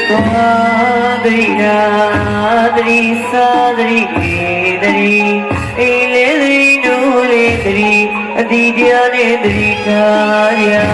Sadri sadri dari ile nure dari adijane dari karya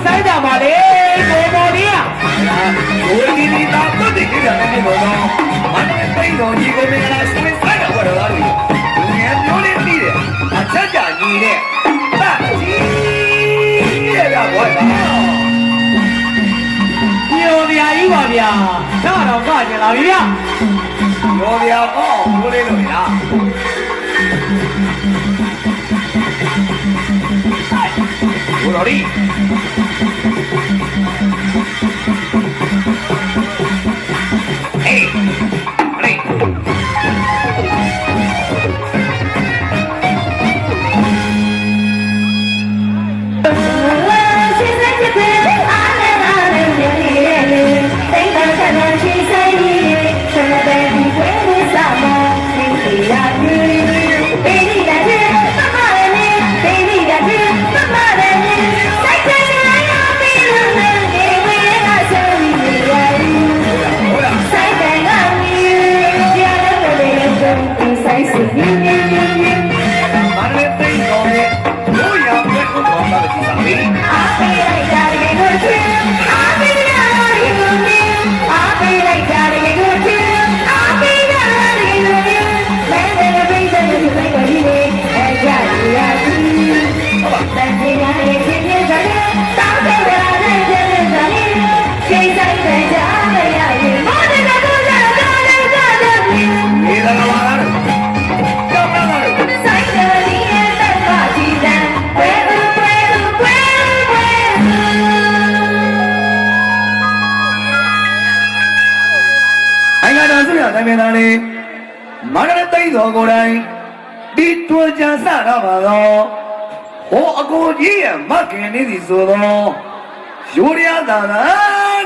ဆိုင်ကြပါလေကိုပေါ်လေးอ่ะ ဘိုးဒီဒီသာပတ်တယ်ကြတယ်နေတော့မန္တလေးတိုင်းတော်ကြီးကိုမင်္ဂလာဆွေးဆိုင်တာတော့လားလူငယ်မျိုးလေးပြီးတယ်အချက်ကြညီတဲ့တာကြီးရဲ့ဗျာဘောပါ ညိုပြာကြီးပါဗျာတော့ကကျင်လာပြီဗျာ ရောဗျာပေါ့ဘိုးလေးလို့ဗျာဘိုးတော်ဒီအေးအေး တိုင်းမင်းသားလေးမန္တလေးသိန်းတော်ကိုယ်တိုင်ဒီတွကြံစတာပါတော့ဟောအကိုကြီးရဲ့မခင်နေသည်ဆိုတော့ရိုးရသာသာ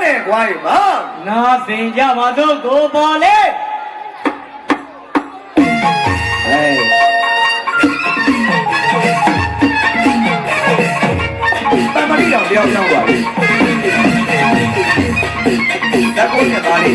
နဲ့ကွာရပါ နာစင်ကြပါစို့ကိုပေါ်လေး တမရီတော်တယောက်ရောက်ပါပြီလက်ကိုရပါလေ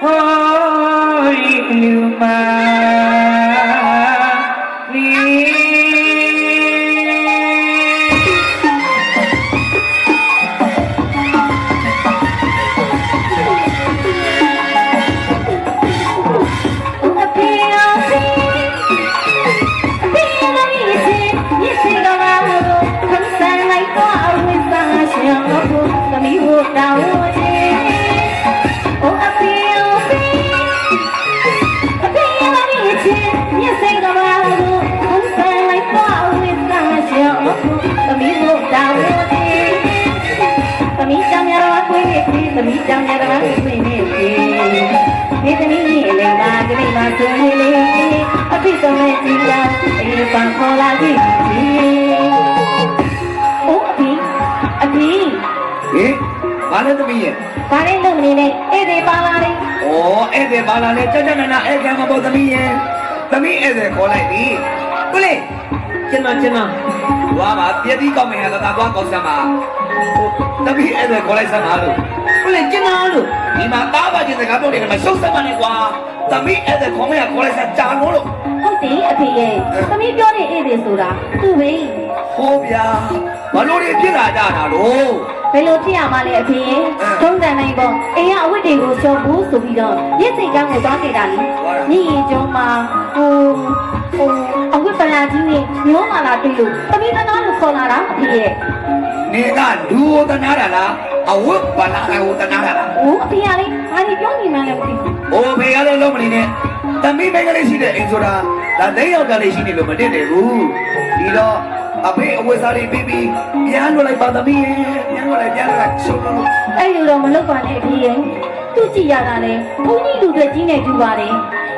ဟိုလူမာလီ ကြောင်ရတာခွင့်နေပြီဒီသမီးလေးလေးမှာဒီလေးမှာဆိုနေလေအဖေဆုံးနဲ့ကြည်လာအေးပန်ခေါ်လာကြည့်အိုးအဖေ ဟေးဘာလဲသမီးရဲ့ ဘာလဲလုံနေနဲ့အေးဒီပါလာလေ ဩဧည့်သည်ဘာလာလဲကြကြနာနာဧည့်ခံမပေါ်သမီးရဲ့သမီးဧည့်သည်ခေါ်လိုက်ပြီကိုလေ ကျွန်တော် ဝါပါပြည့်တိကောက်မယ်ဟာသာသွားကောက်စမ်းပါသမီးဧည့်သည်ခေါ်လိုက်စမ်းပါလို့ ကိုလေကျွန်တော်လို့ ဒီမှာသားပါချင်းစကားပြောနေတယ်မရှုပ်စမ်းပါနဲ့ကွာသမီးဧည့်သည်ခေါ်မယ်ခေါ်လိုက်စမ်းကြာလို့ ဟုတ်တယ်အဖေရဲ့သမီးပြောနေအေးဒီဆိုတာသူ့ပဲ ဟိုးဗျာဘာလို့ဒီဖြစ်လာကြတာလို့ ဘယ်လိုဖြစ်ရမှာလဲအဖေရဲ့ထုံးတန်နိုင်ပေါ့အိမ်ကအဝတ်တွေကိုချော်ဖို့ဆိုပြီးတော့ရစ်စိတ်ကန်းကိုသွားခဲ့တာလေညီရင်ကျုံးမှာဟိုအဝတ်ပလာကြီးနဲ့မျိုးမာလာတွေ့လို့သမီးသနာလို့ခေါ်လာတာအဖေရဲ့ နေကလူဝတနာတာလားအဝတ်ဘာလာဝတနာတာလား ဟိုအဖေကလေဘာကြီးပြောနေမှန်းလဲမသိဘူး ဟိုဖေကလည်းလုံးမနေနဲ့သမီးမိန်းကလေးရှိတဲ့အိမ်ဆိုတာဒါသိယောက်ျားလေးရှိနေလို့မတည့်တယ်ဘူးဒီတော့အဖေအဝတ်စားလေးပြီးပြီးပြန်လွှတ်လိုက်ပါသမီးရဲ့ပြန်လွှတ်လိုက်ရှုပ်လို့ အဲ့လိုတော့မလုပ်ပါနဲ့အဖေရဲ့သူ့ကြည့်ရတာလေဘုန်းကြီးလူတွေကြီးနေကြပါတယ်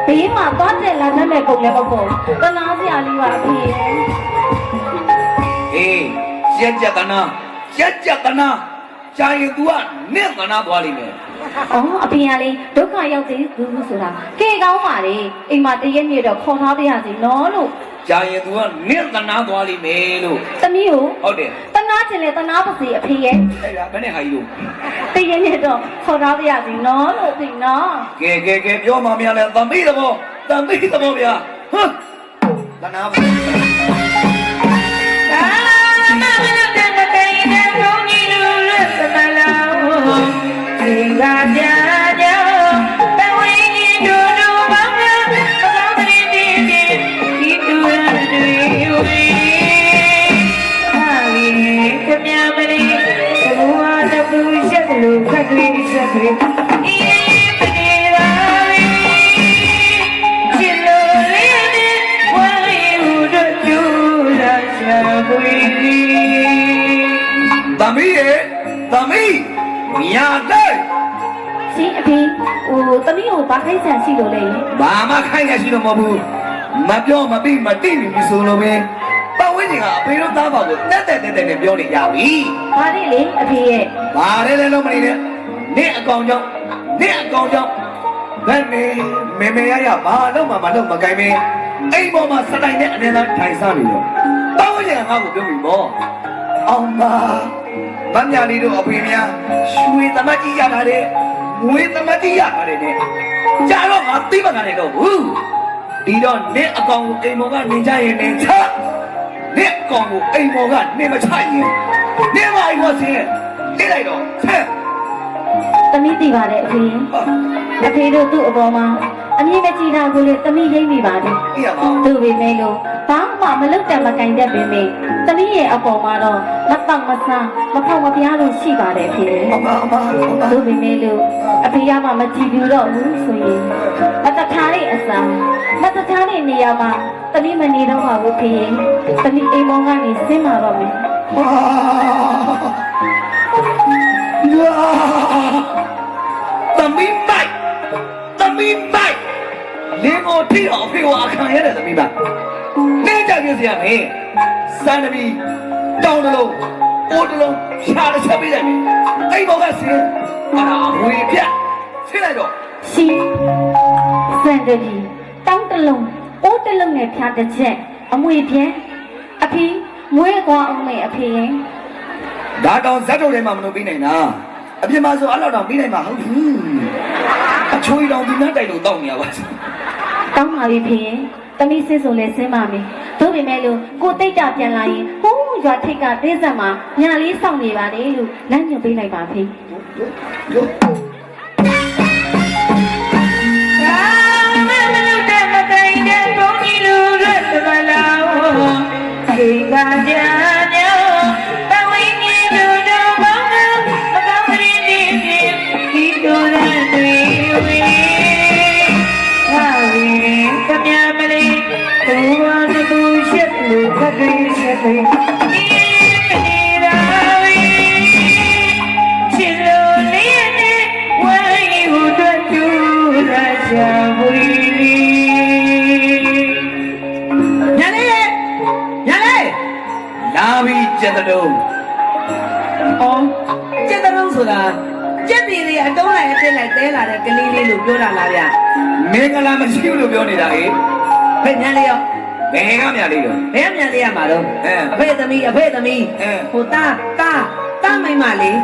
ဘေးမှာသွားတက်လာမဲ့ပုံလည်းပေါ့ပေါ့ကနာစရာလေးပါအဖေရဲ့ အေးရက်ကြကနာကြာရင် तू ကနင့်ကနာသွားလိမ့်မယ် အော်အဖေကလေဒုက္ခရောက်သေးဘူးဆိုတာကဲကောင်းပါလေအိမ်မှာတရက်နေ့တော့ခေါ်ထားပြရစီနော်လို့ ကြာရင် तू ကနင့်ကနာသွားလိမ့်မယ်လို့ သမီးကို ဟုတ်တယ် တနာချင်လေတနာပါစေအဖေရဲ့ အဲ့ဒါဘယ်နဲ့ဟာကြီးလို့ တရက်နေ့တော့ခေါ်ထားပြရစီနော်လို့သိနော် ကဲပြောမှများလဲသမီးသဘောဗျာဟမ်ကနာပါ သမီးမြာတဲ့ ရှင်အဖေဟိုသမီးကိုဘာခိုင်းဆန်ရှိလို့လဲ ဘာမှခိုင်းရရှိလို့မဟုတ်ဘူးမပြောမပြီးမတိပြီဆိုလို့ပဲပတ်ဝန်းကျင်ကအဖေတို့သားပါကိုတက်နဲ့ပြောနေကြပြီ ဘာလဲလေအဖေရဲ့ ဘာလဲလုံးမနေနဲ့နင့်အကောင်ကြောင့်ဘယ်နေမေရဘာလို့မလုပ်မကိုင်းမင်းအိမ်ပေါ်မှာစတိုင်နဲ့အနေနဲ့ထိုင်စားနေတော့ပတ်ဝန်းကျင်ကငါ့ကိုပြောပြီးပေါ့အောင်ပါဗညာလေးတို့အဖေများရွှေသမတ်ကြီးရတာတဲ့ငွေသမတ်ကြီးရတာတဲ့ကြာတော့ငါသိမကနေတော့ဘူးဒီတော့နင့်အကောင်ကိုအိမ်ပေါ်ကနေကြရင်နေချနင့်အကောင်ကိုအိမ်ပေါ်ကနေမချရင်နင့်မအိမ်ပေါ်ဆင်းနေလိုက်တော့ဆဲ သမီးသိပါတယ်အဖေအဖေတို့သူ့အပေါ်မှာအမြင့်မကြီးတာကိုလေသမီးရိမ့်မိပါတယ် ပြရပါ သူ့ပေမဲ့လို့ဘာမှမလုပ်တယ်မကင်တတ်ပေမဲ့သမီးရဲ့အပေါ်မှာတော့မတောက်မဆန်းမဖောက်မပြားလို့ရှိပါတယ်အဖေ အမ သူ့ပေမဲ့လို့အဖေကမှမကြည့်ဘူးတော့ဘူးဆိုရင်မတထားတဲ့အစာမတထားတဲ့နေရာမှာသမီးမနေတော့ပါဘူးဖေသမီးအိမ်မောင်းကနေဆင်းလာတော့မယ် သမီးမိုက်လင်းကိုထိအောင်ဖေကိုအခမ်းရတယ်သမီးပါနေကြပြစရာမင်းစံတမီတောင်းတလုံးအိုးတလုံးရှားတစ်ချက်ပေးလိုက်ပြီအိမ်ဘောကဆင်းအဲ့ဒါငွေပြတ်ဆင်းလိုက်တော့ ရှင်စံတကြီးတောင်းတလုံးအိုးတလုံးနဲ့ဖြားတစ်ချက်အမွေပြဲအဖေမွေးကွာအောင်မေအဖေရင် ဒါတောင်ဇက်ထုတ်ထဲမှာမလုပ်ပြီးနိုင်တာအပြင်မှာဆိုအဲ့လောက်တောင်ပြီးနိုင်မှာဟုတ်ဘူးအချွေတောင်ဒီနှက်တိုက်လို့တောက်နေရပါ တောင်းပါပြီဖေရင်သမီးစစ်ဆိုလဲဆင်းပါမယ်တို့ပေမဲ့လို့ကိုတိတ်တာပြန်လာရင်ဟိုးရွာထိတ်ကတေးဆက်မှာညာလေးစောင့်နေပါလေလို့လမ်းညွှန်ပေးလိုက်ပါဖေ Chilo ချာဝီလီ ညာလေးညာလေး လာပြီးကျက်တုံး အော်ကျက်တုံးဆိုတာကျက်တီတွေအတုံးလိုက်အစ်လိုက်တဲလာတဲ့ကလေးလေးလို့ပြောတာလားဗျာ မင်္ဂလာမရှိဘူးလို့ပြောနေတာလေ ဖေညာလေးရော ဘယ်ကမြလေးတော့ ဘယ်မြန်လေးရမှာတော့အဖေသမီးဟိုတာမိမလေး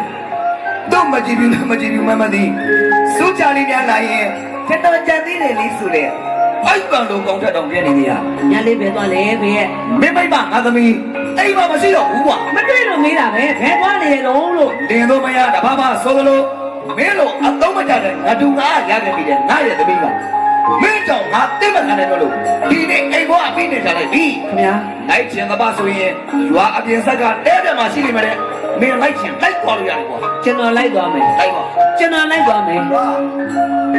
တော့မကြည့်ဘူးမကြည့်ဘူးမသိစုကြလေးများလာရင်ခက်တော့ကြသေးတယ်လေးဆိုတဲ့အိုက်ပန်လုံးကောင်းထက်တောင်ပြနေနေရ ညာလေးပဲသွားလေဖေရဲ့ မင်းမိမငါသမီးအိမ်မှာမရှိတော့ဘူးကွာ မတွေ့လို့မေးတာပဲဘယ်သွားနေလဲလို့ လင်းတော့မရတဘာမှဆိုလို့မင်းလို့အတော့မကြတဲ့ငါတူငါရခဲ့ပြီတဲ့ငါရဲ့သမီးကမင်းကြောင့်ငါတိတ်မခံနဲ့တော့လို့ဒီနေ့အိမ်ဘောအပြင်းနေကြလိုက်ပြီ ခင်ဗျာ လိုက်ချင်သဘာဆိုရင်ရွာအပြင်ဆက်ကတဲပြမှာရှိနေမှာတဲ့မင်းလိုက်ချင်လိုက်သွားလို့ရတယ်ကွာ ကျွန်တော်လိုက်သွားမယ် လိုက်ပါ ကျွန်တော်လိုက်သွားမယ် ဟာ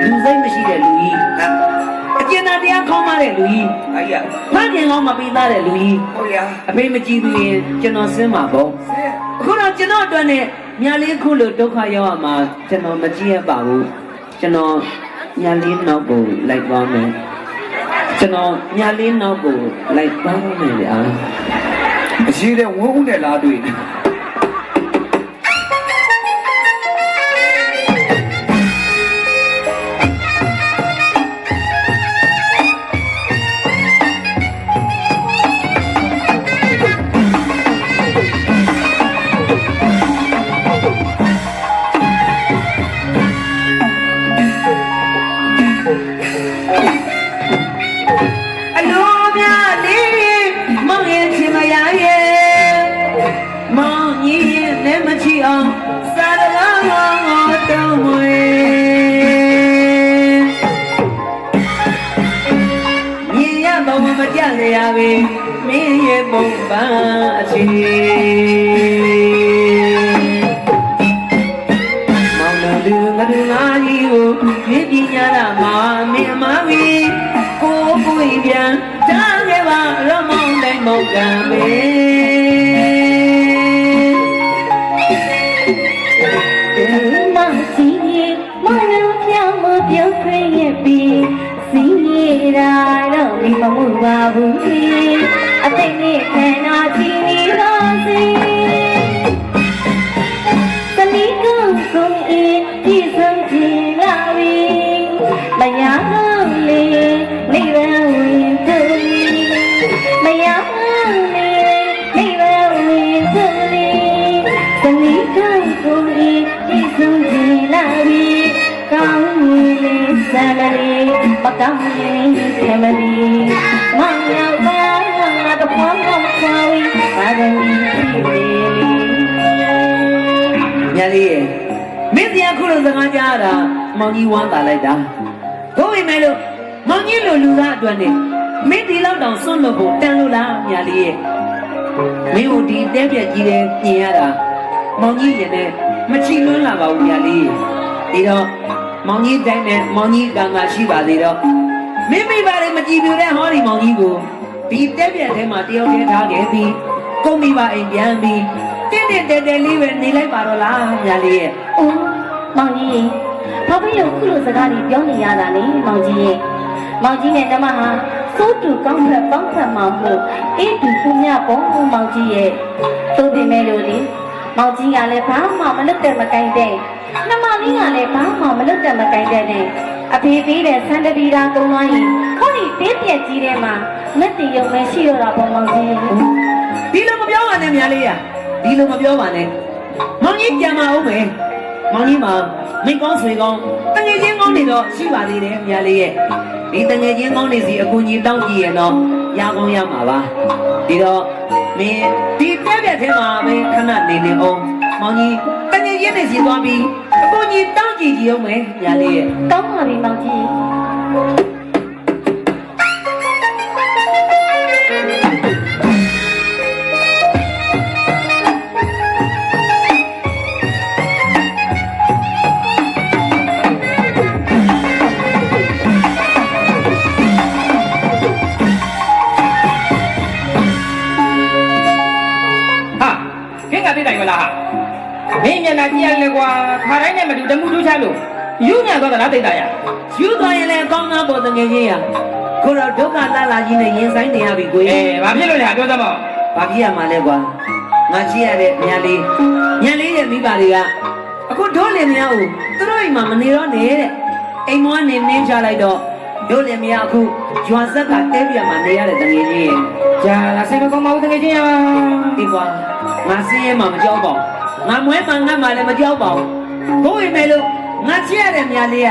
လူစိတ်မရှိတဲ့လူကြီးအကျဉ်းသားတရားခေါင်းမတဲ့လူကြီး အဲ့ရ ဖခင်ကောင်းမပေးသားတဲ့လူကြီး ဟုတ်ရ အဖေမကြည့်ဘူးရင်ကျွန်တော်ဆင်းမှာပေါ့အခုတော့ကျွန်တော်အတွက်နဲ့ညာလေးခုလိုဒုက္ခရောက်ရမှာကျွန်တော်မကြည့်ရပါဘူးကျွန်တော်ညာလေးနောက်ကိုလိုက်သွားမယ်ကျွန်တော်ညာလေးနောက်ကိုလိုက်သွားမယ်ဗျာ အရေးတဲ့ဝန်းဦးနဲ့လားတွေ့တယ် အလိုမြလေးမောင်ရဲ့ချင်မရရဲ့မောင်ကြီးရဲ့နဲ့မချီအောင်စားရလာတောင်းဝဲမြင်ရတော့မကြလေရပဲမင်းရဲ့ပုံပန်းအချီမောင်တော်လူငါတို့ငါကြီးကိုမြင်ပညာရမှာမင်းအမဝီကိုပြန်တားခဲ့ပါရမောင်းတိုင်းမောင်းကံပဲမစီမနပြောင်းမပြောင်းခွင့်ရပြီစီရာတော့ဒီမမှုပါဘူးအသိနဲ့ခန္ဓာကြည့်နေတော့စီတဏီကုန်းကုန်းအေးဒီဆုံးကြည့်လာပြီမရလေနေရဝင်သူမရလေနေရဝင်သူတဏီကုန်းကုန်းအေးဒီဆုံးကြည့်လာပြီကောင်းလေးစမ်းလေးမကောင်းလေးခမလေးမောင်ရောက်ပါငါတော့ဖောင်းဖောင်းခွာဝေးပါရမီရှိလေ ညာလေးရဲ့မင်းတရားခုလိုစကားကြားတာမောင်ကြီးဝမ်းသာလိုက်တာတို့ပေမဲ့လို့မောင်ကြီးလိုလူသားအတွက်နဲ့မင်းဒီလောက်တောင်စွန့်လို့ဖို့တန်လို့လားညာလေးရဲ့မင်းတို့ဒီတဲပြက်ကြီးတဲ့ပြင်ရတာမောင်ကြီးရင်နဲ့မချီလွန်းလာပါဘူးညာလေးဒီတော့မောင်ကြီးတိုင်းနဲ့မောင်ကြီးကံကရှိပါသေးတော့မင်းမိပါလေမကြည့်ပြတဲ့ဟောဒီမောင်ကြီးကိုဒီတဲပြက်ထဲမှာတယောက်တည်းထားခဲ့ပြီးကိုမိပါအိမ်ပြန်ပြီးတင်းတင်းတဲတဲလေးပဲနေလိုက်ပါတော့လားညာလေးရဲ့ ။အိုးမောင်ကြီးဘာဖြစ်လို့ခုလိုစကားတွေပြောနေရတာလဲမောင်ကြီးရဲ့မောင်ကြီးနဲ့တမဟာစိုးတူကောင်းဖက်ပေါင်းဖက်မှာမို့အေးတူပူမြပုံမောင်ကြီးရဲ့သို့ပြင်မဲ့လို့လေမောင်ကြီးကလည်းဘာမှမလုပ်တဲ့မကိုင်းတဲ့နှမလေးကလည်းဘာမှမလုပ်တဲ့မကိုင်းတဲ့နဲ့အဖေပေးတဲ့ဆန်တပီတာကုန်းသွားရင်ခေါင်းဒီတင်းပြက်ကြီးထဲမှာလက်တည်ရုံပဲရှိတော့တာပေါ့မောင်ကြီးရဲ့ ဒီလိုမပြောပါနဲ့များလေးရဒီလိုမပြောပါနဲ့မောင်ကြီးပြန်မအောင်မယ်မောင်ကြီးမှာမိကောင်းဆွေကောင်းတငယ်ချင်းကောင်းနေတော့ရှိပါသေးတယ်များလေးရဲ့ဒီတငယ်ချင်းကောင်းနေစီအကူကြီးတောင်းကြည့်ရတော့ရကောင်းရမှာပါဒီတော့မင်းဒီပြက်ပြက်ထဲမှာပဲခဏနေနေအောင်မောင်ကြီးတငယ်ချင်းနေစီသွားပြီးအကူကြီးတောင်းကြည့်ကြည့်အောင်မယ်များလေးရဲ့ ကောင်းပါပြီမောင်ကြီး မင်းမျက်နှာကြည့်ရလေကွာခါတိုင်းနဲ့မတူတမှုထူးချလို့ ယူညံတော့လားတိတ်တာရ ယူသွားရင်လည်းကောင်းသားပေါ်တငယ်ချင်းရကိုတော့ဒုက္ခလာလာကြီးနဲ့ရင်ဆိုင်နေရပြီကိုရဲ့ ဘာဖြစ်လို့လဲပြောသမော ဘာဖြစ်ရမှာလဲကွာငါကြည့်ရတဲ့ညာလေးရဲ့မိဘတွေကအခုတို့လင်မယားကိုသူတို့အိမ်မှာမနေတော့နေတဲ့အိမ်မွားနေနှင်းချလိုက်တော့တို့လင်မယားအခုရွာဆက်ကတဲပြမှာနေရတဲ့တငယ်ချင်းရဲ့ ကြာလာစိတ်မကောင်းပါဘူးတကယ်ချင်းရ ဒီကွာငါစင်းရဲမှာမကြောက်ပါဘူးငါမွဲမှငတ်မှလည်းမကြောက်ပါဘူးဘို့ရင်မဲ့လို့ငါကြည့်ရတဲ့မြားလေးက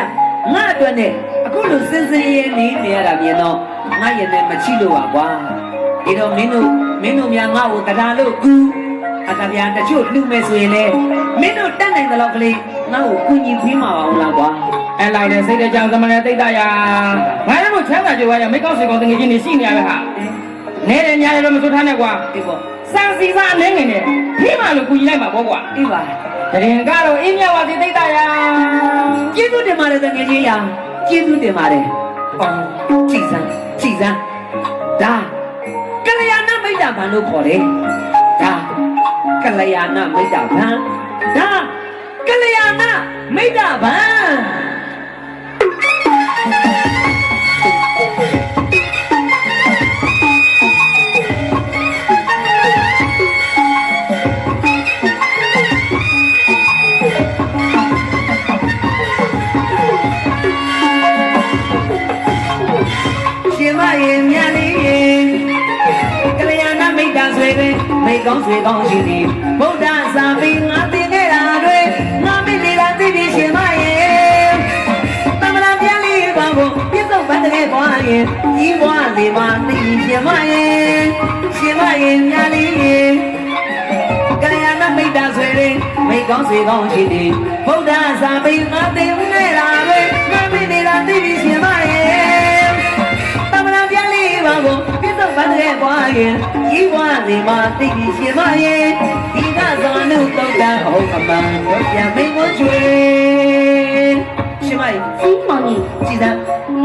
ငါအတွက်နဲ့အခုလိုစင်စင်ရဲနေရတာမြင်တော့ငါရင်နဲ့မချိလို့ပါကွာဒီတော့မင်းတို့များငါ့ကိုတရားလို့ကူအခါပြားတချို့လှူမယ်ဆိုရင်လေမင်းတို့တတ်နိုင်တဲ့လောက်ကလေးငါ့ကိုကူညီပေးမှာပါဦးလားကွာ အဲ့လိုက်တဲ့စိတ်တဲ့ကြောင့်သမဏေတိတ်တာရငါတို့ချမ်းသာကြွယ်ရမိကောက်စီကောတကယ်ချင်းနေရှိနေရပဲဟာနေတဲ့ညာလည်းမစိုးထားနဲ့ကွာ ဒီပေါ့ စံစီစားအနေငယ်နဲ့ဖိမလို့ကူညီလိုက်မှာပေါ့ကွာ ဒီပါ တရင်ကတော့အင်းမြဝစီတိတ်တာရ ကျေးဇူးတင်ပါတယ်တကယ်ကြီးရာကျေးဇူးတင်ပါတယ်အော်ကြည်စမ်းဒါကလျာဏမိတ်တာဘန်လို့ခေါ်တယ်ဒါကလျာဏမိတ်တာဘန်ဒါကလျာဏမိတ်တာဘန်ရှင်မရင်မြတ်လေးရင်ကလျာဏမိတ်တာဆွေတွင်မိတ်ကောင်းဆွေကောင်းရှိသည်ဗုဒ္ဓစာပေငါသင်ခဲ့တာတွေငါမိနေတာသိပြီရှင်မရင်တမန်ပြန်လေးပါဖို့ပြစ္ဆုတ်ဗတ်တဲ့ဘွားရင်ကြီးဘွားလေးပါသိရှင်မရင်မြတ်လေးရင်ကလျာဏမိတ်တာဆွေတွင်မိတ်ကောင်းဆွေကောင်းရှိသည်ဗုဒ္ဓစာပေငါသင်ခဲ့တာတွေငါမိနေတာသိပြီရှင်မရင်တမန်ပြန်လေးပါဖို့ပြစ္ဆုတ်ဗတ်တဲ့ဘွားရင်ကြီးဘွားလေးပါသိပြီရှင်မရင်ဒီကဇောနုတုတ်တန်ဟုတ်အမှန်တော့ပြန်မိတ်ဝချွေရှင်မရင် စီးမောင်ကြီး ကြည်စမ်း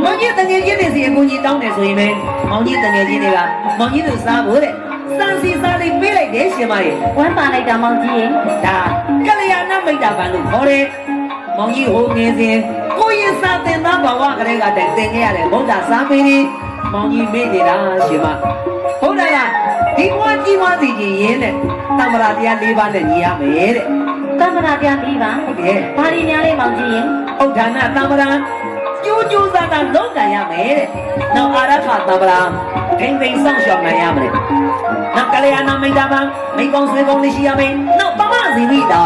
မောင်ကြီးတငယ်ချင်းတွေစီအကူကြီးတောင်းတယ်ဆိုရင်ပဲမောင်ကြီးတငယ်ချင်းတွေကမောင်ကြီးတို့စားဖို့တဲ့စံစီစားလေးပေးလိုက်တယ်ရှင်မရေ ဝမ်းပါလိုက်တာမောင်ကြီးရဲ့ ဒါကလျာဏမိတ်တာဘန်လို့ခေါ်တယ်မောင်ကြီးဟိုငယ်စဉ်ကိုရင်စာတင်သားဘဝကလေးကတည်းကတင်ခဲ့ရတဲ့ဗုဒ္ဓစာပေတွေမောင်ကြီးမေ့နေတာရှင်မဗုဒ္ဓကဒီဘဝကြီးပွားစီခြင်းရင်းနဲ့တမ္ပရာတရား၄ပါးနဲ့ညီရမယ်တဲ့ တမ္ပရာပြန်ပြီးပါ ဟုတ်ကဲ့ ဘာဒီများလေးမောင်ကြီးရဲ့ ဥဒ္ဒနာတမ္ပရာကျိုးကျိုးစားစားလုံးကန်ရမယ်တဲ့။နောက်အာရခတမ္ပရာထိမ့်သိမ်းဆောင်ရှောက်နိုင်ရမယ်။နောက်ကလျာဏမိတ်တာပါမိကောင်းဆွေကောင်းလေးရှိရမယ်။နောက်ပမဇီဝိတာ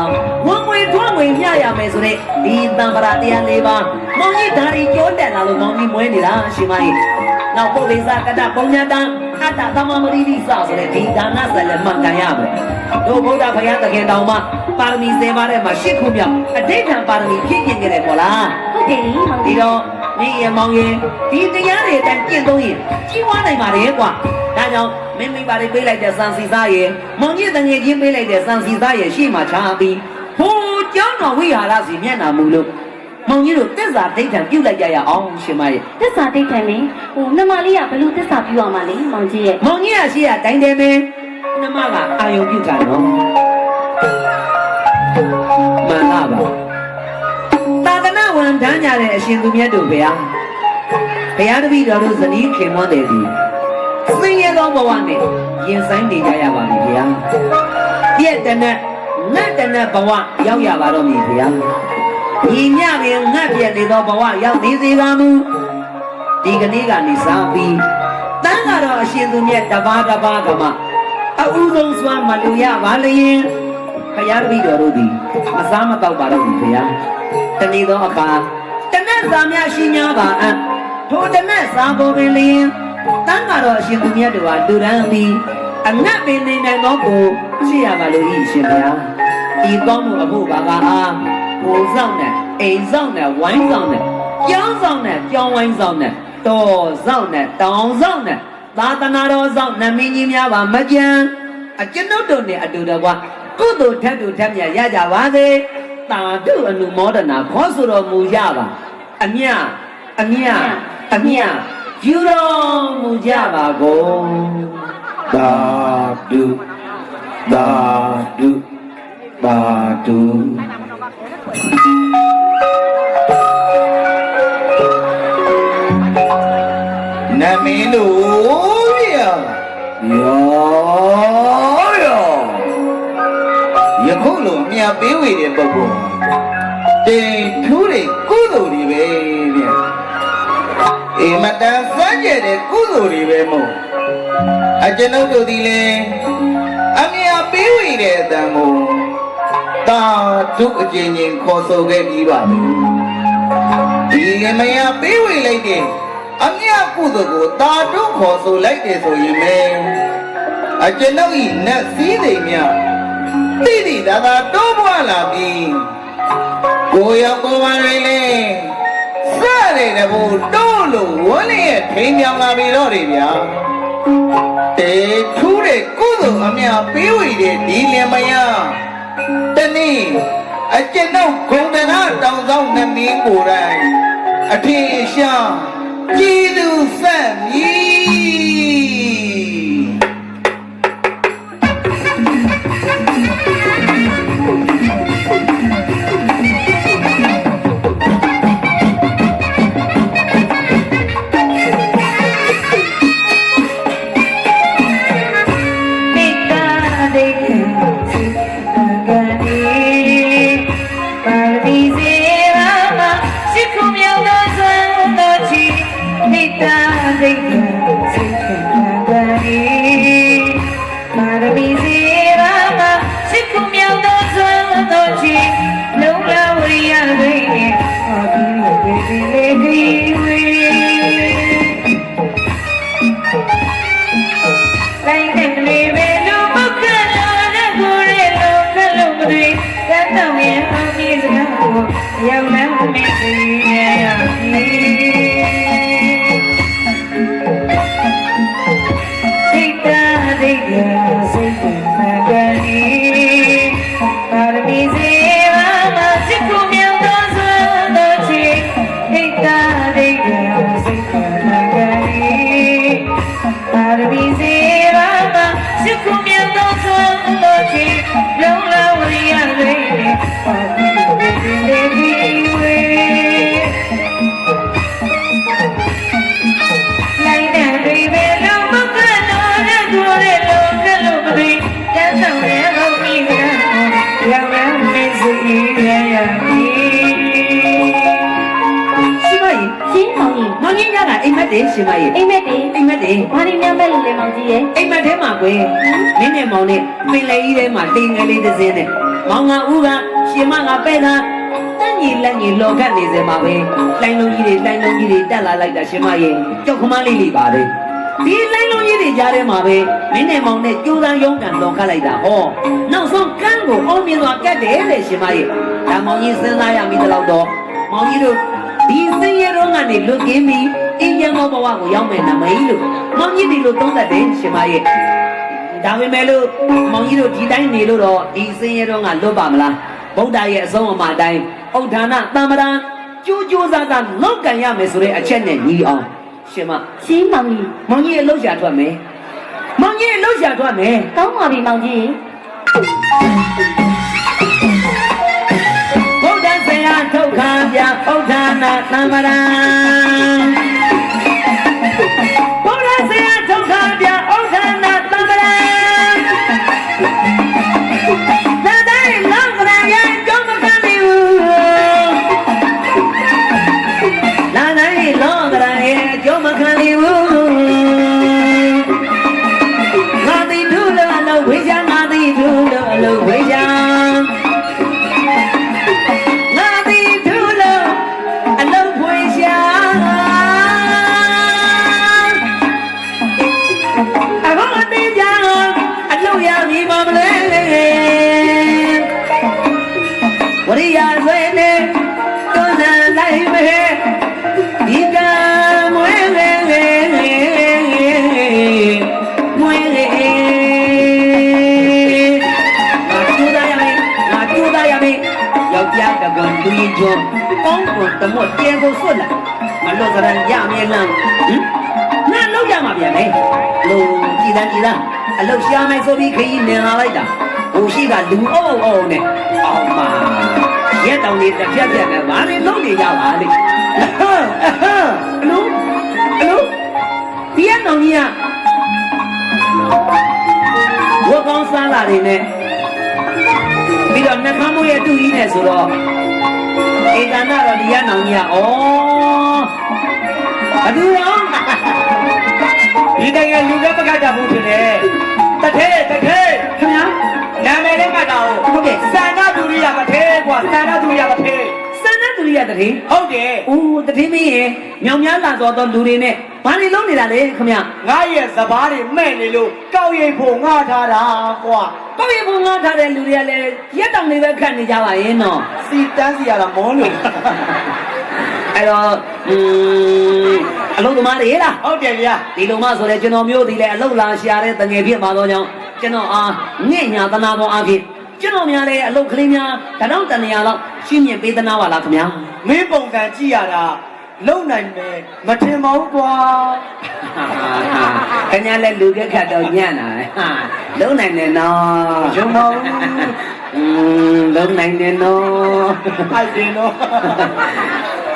ဝန်ငွေထွန်းငွေမျှရမယ်ဆိုတဲ့ဒီတမ္ပရာတရား၄ပါးမောင်ကြီးဓာရီကျိုးတက်လာလို့မောင်ကြီးမွဲနေတာရှင်မကြီး။နောက်ပုရိသကတ္တပုံညာတံအတ္တသမမရိတိစဆိုတဲ့ဒီဒါနဆက်လက်မှတ်ကန်ရမယ်။တို့ဗုဒ္ဓဘုရားသခင်တော်မှာပါရမီ7ပါးထဲမှာ8ခုမြောက်အဋ္ဌံပါရမီဖြည့်ကျင့်ခဲ့တယ်ပေါ့လား။ ဟုတ်တယ်မောင် ဒီ ကြီး တော့မင်းရမောင်ရင်ဒီတရားတွေအတိုင်းကျင့်သုံးရင်ကြီးပွားနိုင်ပါတယ်ကွာဒါကြောင့်မင်းမိပါလေးပေးလိုက်တဲ့စံစီစားရဲ့မောင်ကြီးတငယ်ချင်းပေးလိုက်တဲ့စံစီစားရဲ့ရှေ့မှာချပြီးဟိုကျောင်းတော်ဝိဟာရစီမျက်နာမူလို့မောင်ကြီးတို့တစ္ဆာဒိဋ္ဌံပြုတ်လိုက်ကြရအောင်ရှင်မရဲ့ သစ္စာတိတ်တယ်မင်းဟိုနှမလေးကဘလို့သစ္စာပြုရမှာလဲမောင်ကြီးရဲ့ မောင်ကြီးကရှေ့ကတိုင်းတယ်မင်းနှမကအာယုံပြုတ်ကြတော့မှန်လားပါသာသနာဝန်ထမ်းကြတဲ့အရှင်သူမြတ်တို့ဗျာဘုရားတပည့်တော်တို့ဇနီးခင်မွန်းတယ်ဒီဆင်းရဲသောဘဝနဲ့ရင်ဆိုင်နေကြရပါပြီဗျာပြည့်တဲ့နဲ့ငတ်တဲ့နဲ့ဘဝရောက်ရပါတော့မည်ဗျာညီမြပင်ငတ်ပြည့်နေသောဘဝရောက်နေစေကမူဒီကနေ့ကနေစပြီးတန်းကတော့အရှင်သူမြတ်တပါးကမှအဥဆုံးစွာမလူရပါလျင်ဘုရားတပည့်တော်တို့သည်မစားမတော့ပါတော့ဘူးဗျာတနေ့သောအခါတနတ်စာများရှိ냐ပါအံ့ထိုတနတ်စာပေါ်ပင်လျင်တန်းကတော့အရှင်သူမြတ်တို့ဟာလူရန်သည်အငတ်ပင်နေနိုင်သောကိုရှိရပါလို့ဤရှင်ဗျာဤကောင်းမှုအဖို့ဘာကအားကိုဆောင်နဲ့အိမ်ဆောင်နဲ့ဝိုင်းဆောင်နဲ့ကျောင်းဆောင်နဲ့ကျောင်းဝိုင်းဆောင်နဲ့တော်ဆောင်နဲ့တောင်ဆောင်နဲ့သာသနာတော်ဆောင်နမင်းကြီးများပါမကြံအကျွန်ုပ်တို့နဲ့အတူတကွကုသိုလ်ထက်တူထက်မြတ်ရကြပါစေတာတုအနုမောဒနာခေါ်ဆိုတော်မူကြပါအမြယူတော်မူကြပါကုန်သာဓု မင်းတို့ဗျာ ယော ယခုလိုမြတ်ပေးဝေတဲ့ပုဂ္ဂိုလ်တင်ထူးတဲ့ကုသိုလ်တွေပဲဗျာအေမတန်စမ်းကြတဲ့ကုသိုလ်တွေပဲမို့အကျွန်ုပ်တို့ဒီလေအမြတ်ပေးဝေတဲ့အတန်ကိုတာဒုအကျဉ်းချင်းခေါ်ဆိုခဲ့ပြီးပါပြီဒီလေမယပေးဝေလိုက်တဲ့အမြတ်ကုသိုလ်ကိုတာဒုခေါ်ဆိုလိုက်တယ်ဆိုရင်ပဲအကျွန်ုပ်ဤနတ်စည်းစိမ်များတိတိသာသာတိုးပွားလာပြီးကိုရောက်ကိုပါရင်းလေစတဲ့တဘူတိုးလို့ဝန်းလေးရဲ့ထိန်ပြောင်လာပြီတော့တယ်ဗျာတေထူးတဲ့ကုသိုလ်အမြတ်ပေးဝေတဲ့ဒီလင်မယားတနည်းအကျွန်ုပ်ဂုံတနာတောင်ဆောင်နှမင်းကိုယ်တိုင်အထင်ရှားကြည်သူဆက်မည်ရှင်မကြီး အိမ်မက်တေ အိမ်မက်တယ် ဘာလို့များမဲ့လို့လဲမောင်ကြီးရဲ့ အိမ်မက်ထဲမှာကွယ်နင်းနဲ့မောင်နဲ့ပင်လေကြီးထဲမှာတင်ငယ်လေးတစ်စင်းနဲ့မောင်ကဦးကရှင်မကပဲ့တာတန့်ကြီးလက်ကြီးလော်ခတ်နေစမှာပဲလိုင်းလုံးကြီးတွေတက်လာလိုက်တာရှင်မကြီးကြောက်ခမလေးလေးပါလေဒီလိုင်းလုံးကြီးတွေကြားထဲမှာပဲနင်းနဲ့မောင်နဲ့ကြိုးစားရုံးကန်လော်ခတ်လိုက်တာဟောနောက်ဆုံးကန်းကိုအောင်မြင်စွာကတ်တယ်တဲ့ရှင်မကြီးဒါမောင်ကြီးစဉ်းစားရမိသလောက်တော့မောင်ကြီးတို့ဒီစင်ရတော့ကနေလွတ်ကင်းပြီးအင်းရမောဘဝကိုရောက်မယ်နမကြီးလို့မောင်ကြီးဒီလိုသုံးသပ်တယ်ရှင်မရဲ့ဒါပေမဲ့လို့မောင်ကြီးတို့ဒီတိုင်းနေလို့တော့ဒီစင်ရတော့ကလွတ်ပါမလားဗုဒ္ဓရဲ့အဆုံးအမအတိုင်းဥဒ္ဌာဏတမ္ပရာကြိုးကြိုးစားစားလောက်ကန်ရမယ်ဆိုတဲ့အချက်နဲ့ညီအောင်ရှင်မ ရှင်းမောင်ကြီး မောင်ကြီးရဲ့လှုပ်ရှားထွက်မယ်မောင်ကြီးရဲ့လှုပ်ရှားထွက်မယ် ကောင်းပါပြီမောင်ကြီး ဗုဒ္ဓဆရာထုတ်ခံပြဥဒ္ဌာဏတမ္ပရာဗုဒ္ဓဆရာထုတ်ခံပြဥဒ္ဌာဏတမ္ပရာသာတိုင်းလောကရရဲ့ကြောင့်မကမ်းဘူးသာတိုင်းလောကရရဲ့ကြောင့်မကမ်းဘူးငါတိထုလို့အလုံးဝေးချငါတိထုလို့အလုံးဝေးချဝရိယဆွေနဲ့တွန်းဆန်လိုက်မယ်ဒီကမွေးလေမွေးလေငါကျူသားရမယ်ယောက်ျားတကောင်သူရင်ကျော်ကောင်းကွန်တမော့တဲကိုဆွတ်လာမလို့စရန်ရမြဲလမ်းငါလောက်ရမှာပြန်လေလို့ကြည်တန်းအလုတ်ရှာမယ်ဆိုပြီးခရီးနေလာလိုက်တာဟိုရှိကလူအုပ်နဲ့အောင်ပါရဲတောင်လေးတစ်ဖြတ်နဲ့ဘာတွေလုပ်နေကြပါလိမ့်အလိုဒီ သားလာတွေနဲ့ပြီးတော့နှခမ်းမိုးရဲ့တူကြီးနဲ့ဆိုတော့ဧကန္တတော့ဒီရနောင်ကြီးကဘသူရောဒီနိုင်ငံလူကပကတ်တာဘူးထင်တယ်တထဲခင်ဗျာနာမည်လေးမှတ်တာဟုတ်ကဲ့စန္ဒသူရိယမထဲကွာစန္ဒသူရိယမထဲစန္ဒသူရိယတည်းဟုတ်တယ်ဦးတည်းမင်းရေမြောင်များလာတော်လူတွေနဲ့ဘာတွေလုံးနေတာလဲခင်ဗျာငါရဲ့စပားတွေမဲ့နေလို့ကောက်ရိပ်ဖို့ငါထားတာကွာကောက်ရိပ်ဖို့ငါထားတဲ့လူတွေကလည်းရက်တောင်တွေပဲခတ်နေကြပါရဲ့နော်စီတန်းစီရတာမောလို့အဲ့တော့အလုံးသမားတွေလားဟုတ်တယ်ဗျာဒီလိုမှဆိုလေကျွန်တော်မျိုးဒီလေအလုံးလာရှာတဲ့တငယ်ဖြစ်မှာတော့ကြောင့်ကျွန်တော်အားငဲ့ညာသနာတော်အားဖြင့်ကျွန်တော်များလည်းအလုံးကလေးများတတော်တနေရာလောက်ရှင်းမြင်ပေးသနာပါလားခင်ဗျာမင်းပုံစံကြည့်ရတာလုံနိုင်မယ်မထင်ပါဘူးကွာခင်ဗျာလည်းလူကခတ်တော့ညံ့တာဟာလုံနိုင်တယ်နော်ရုံပါဘူးလုံနိုင်တယ်နော်အဲ့ဒီနော်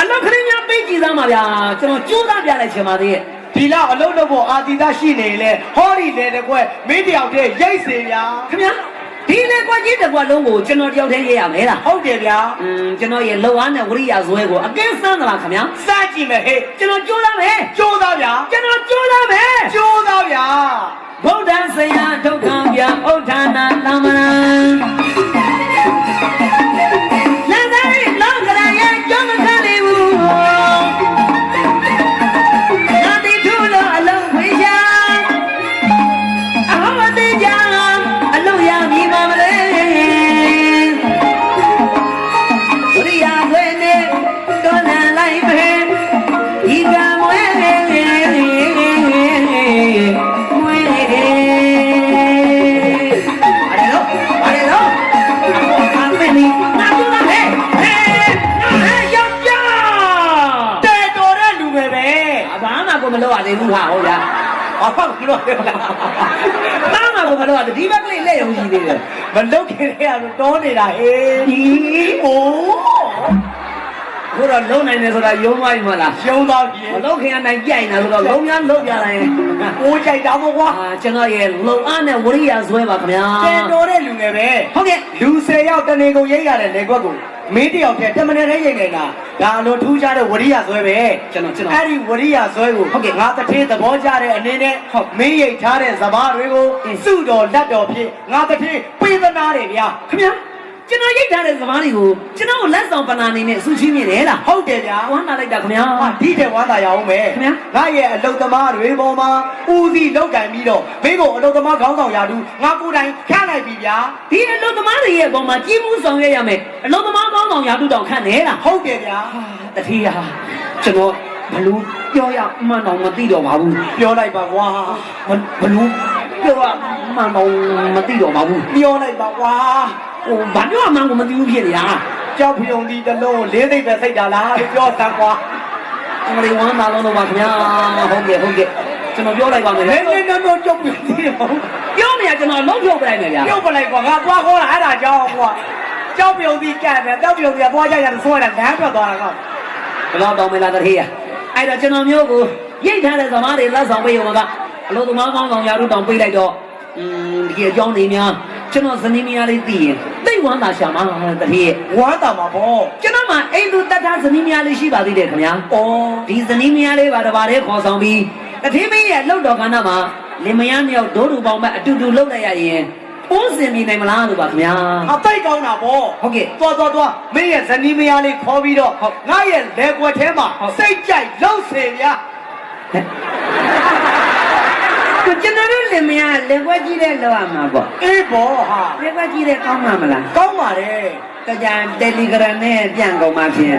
အလုံးကလေးများပေးကြည့်သားမှာဗျာကျွန်တော်ကြိုးစားပြလိုက်ချင်ပါသေးရဲ့ဒီလောက်အလုံးလုံးဖို့အာတိတရှိနေလေဟောဒီလေတကွက်မင်းတယောက်တည်းရိတ်စေဗျာခင်ဗျာဒီလေကွက်ကြီးတကွက်လုံးကိုကျွန်တော်တယောက်တည်းရေးရမယ်လားဟုတ်တယ်ဗျာကျွန်တော်ရဲ့လောက်အားနဲ့ဝရိယဇွဲကိုအကဲစမ်းသလားခင်ဗျာစမ်းကြည့်မယ်ဟဲ့ကျွန်တော်ကြိုးစားမယ်ကြိုးစားဗျာကျွန်တော်ကြိုးစားမယ်ကြိုးစားဗျာဗုဒ္ဓဆရာဒုက္ခဗျာဥဋ္ဌာဏသမ္မရံလက်သာရီလောကရာရဲ့ကျောင်းမခလေးဘူးမလို့ရတယ်ဘူးဟာဟုတ်လားဘာမှမလို့ရဘူးလားတားမှာကိုမလို့ရတယ်ဒီဘက်ကလေးလက်ရုံရှိသေးတယ်မလုတ်ခင်ရတော့တောနေတာဟေးဒီအိုးဘုရားလုံးနိုင်တယ်ဆိုတာယုံသွားပြီမလားယုံသွားပြီမလုတ်ခင်ကနိုင်ကြိုက်နေဆိုတော့လုံးများလုံးပြလာရင်ကိုးကြိုက်တာပေါ့ကွာကျွန်တော်ရဲ့လုံအားနဲ့ဝရိယဇွဲပါခင်ဗျာကျန်တော်တဲ့လူငယ်ပဲဟုတ်ကဲ့လူ10ယောက်တနေကုန်ရိတ်ရတယ်လေကွက်ကိုမင်းတယောက်တည်းတမနဲ့ရိတ်နေတာဒါလိုထူးခြားတဲ့ဝရိယဇွဲပဲကျွန်တော်အဲ့ဒီဝရိယဇွဲကိုဟုတ်ကဲ့ငါတထေးသဘောကျတဲ့အနေနဲ့မင်းရိတ်ထားတဲ့စပားတွေကိုစုတော်လက်တော်ဖြစ်ငါတထေးပေးသနာတယ်ဗျာခင်ဗျာကျွန်တော်ရိတ်ထားတဲ့စပားတွေကိုကျွန်တော်လက်ဆောင်ပနာနေနဲ့စုချင်းမြင်တယ်လားဟုတ်တယ်ဗျာဝမ်းသာလိုက်တာခင်ဗျာဒီတဲ့ဝမ်းသာရအောင်ပဲခင်ဗျာငါရဲ့အလုတ်သမားတွေပေါ်မှာဦးစီးလောက်ကင်ပြီးတော့မင်းကိုအလုတ်သမားခေါင်းဆောင်ရာတူငါကိုယ်တိုင်ခန့်လိုက်ပြီဗျာဒီအလုတ်သမားတွေရဲ့ပေါ်မှာကြီးမှုဆောင်ရွက်ရမယ်အလုတ်သမားခေါင်းဆောင်ရာတူတောင်ခန့်နေလားဟုတ်တယ်ဗျာတတိယကျွန်တော်ဘလူးပြောရမှန်တော့မသိတော့ပါဘူးပြောလိုက်ပါကွာဘလူးပြောရမှန်တော့မသိတော့ပါဘူးပြောလိုက်ပါကွာဟိုဘာပြောမှန်းကိုမသိဘူးဖြစ်နေတာကြောက်ဖြုံဒီတလုံးလေးသိပ်ပဲစိတ်တာလားလို့ပြောစမ်းကွာအမလေးဝမ်းသာလုံးတော့ပါခင်ဗျာဟုတ်ကဲ့ကျွန်တော်ပြောလိုက်ပါမယ်လေတော့ကြောက်ဖြုံဒီပြောနေရကျွန်တော်လုံးဖြုတ်ပလိုက်မယ်ဗျာပြုတ်ပလိုက်ကွာငါသွားခေါ်လာအဲ့ဒါကြောင်းကွာကြောက်ဖြုံဒီကတ်တယ်ကြောက်ဖြုံဒီကသွားကြရတယ်ဆွဲတယ်လမ်းထွက်သွားတာကောဘယ်တော့တောင်းမလားတထေးရအဲ့တော့ကျွန်တော်မျိုးကိုရိတ်ထားတဲ့သမားတွေလက်ဆောင်ပေးရုံကအလို့သမားကောင်းဆောင်ရာထူးတောင်ပေးလိုက်တော့ဒီအကြောင်းတွေများကျွန်တော်ဇနီးမယားလေးသိရင်သိဝမ်းသာရှာမှာတတိယဝမ်းသာမှာပေါ့ကျွန်တော်မှအိမ်သူတတ်ထားဇနီးမယားလေးရှိပါသေးတယ်ခင်ဗျာဩဒီဇနီးမယားလေးပါတပါးလေးခေါ်ဆောင်ပြီးတတိမင်းရဲ့လှုပ်တော်ကဏ္ဍမှာလင်မယားမြောက်ဒိုးတူပေါင်းမဲ့အတူတူလှုပ်လိုက်ရရင်ပုံစံမြင်နိုင်မလားလို့ပါခင်ဗျာအသိကောင်းတာပေါ့ဟုတ်ကဲ့သွားမင်းရဲ့ဇနီးမယားလေးခေါ်ပြီးတော့ငါရဲ့လက်ကွက်ထဲမှာစိတ်ကြိုက်လှုပ်စေဗျာကျွန်တော်တို့လင်မယားလက်ကွက်ကြီးတဲ့လောက်ရမှာပေါ့အေးပေါ့ဟာလက်ကွက်ကြီးတဲ့ကောင်းမှာမလားကောင်းပါတယ်ကြံတယ်လီဂရမ်နဲ့ပြန်ကုန်မှာဖြစ်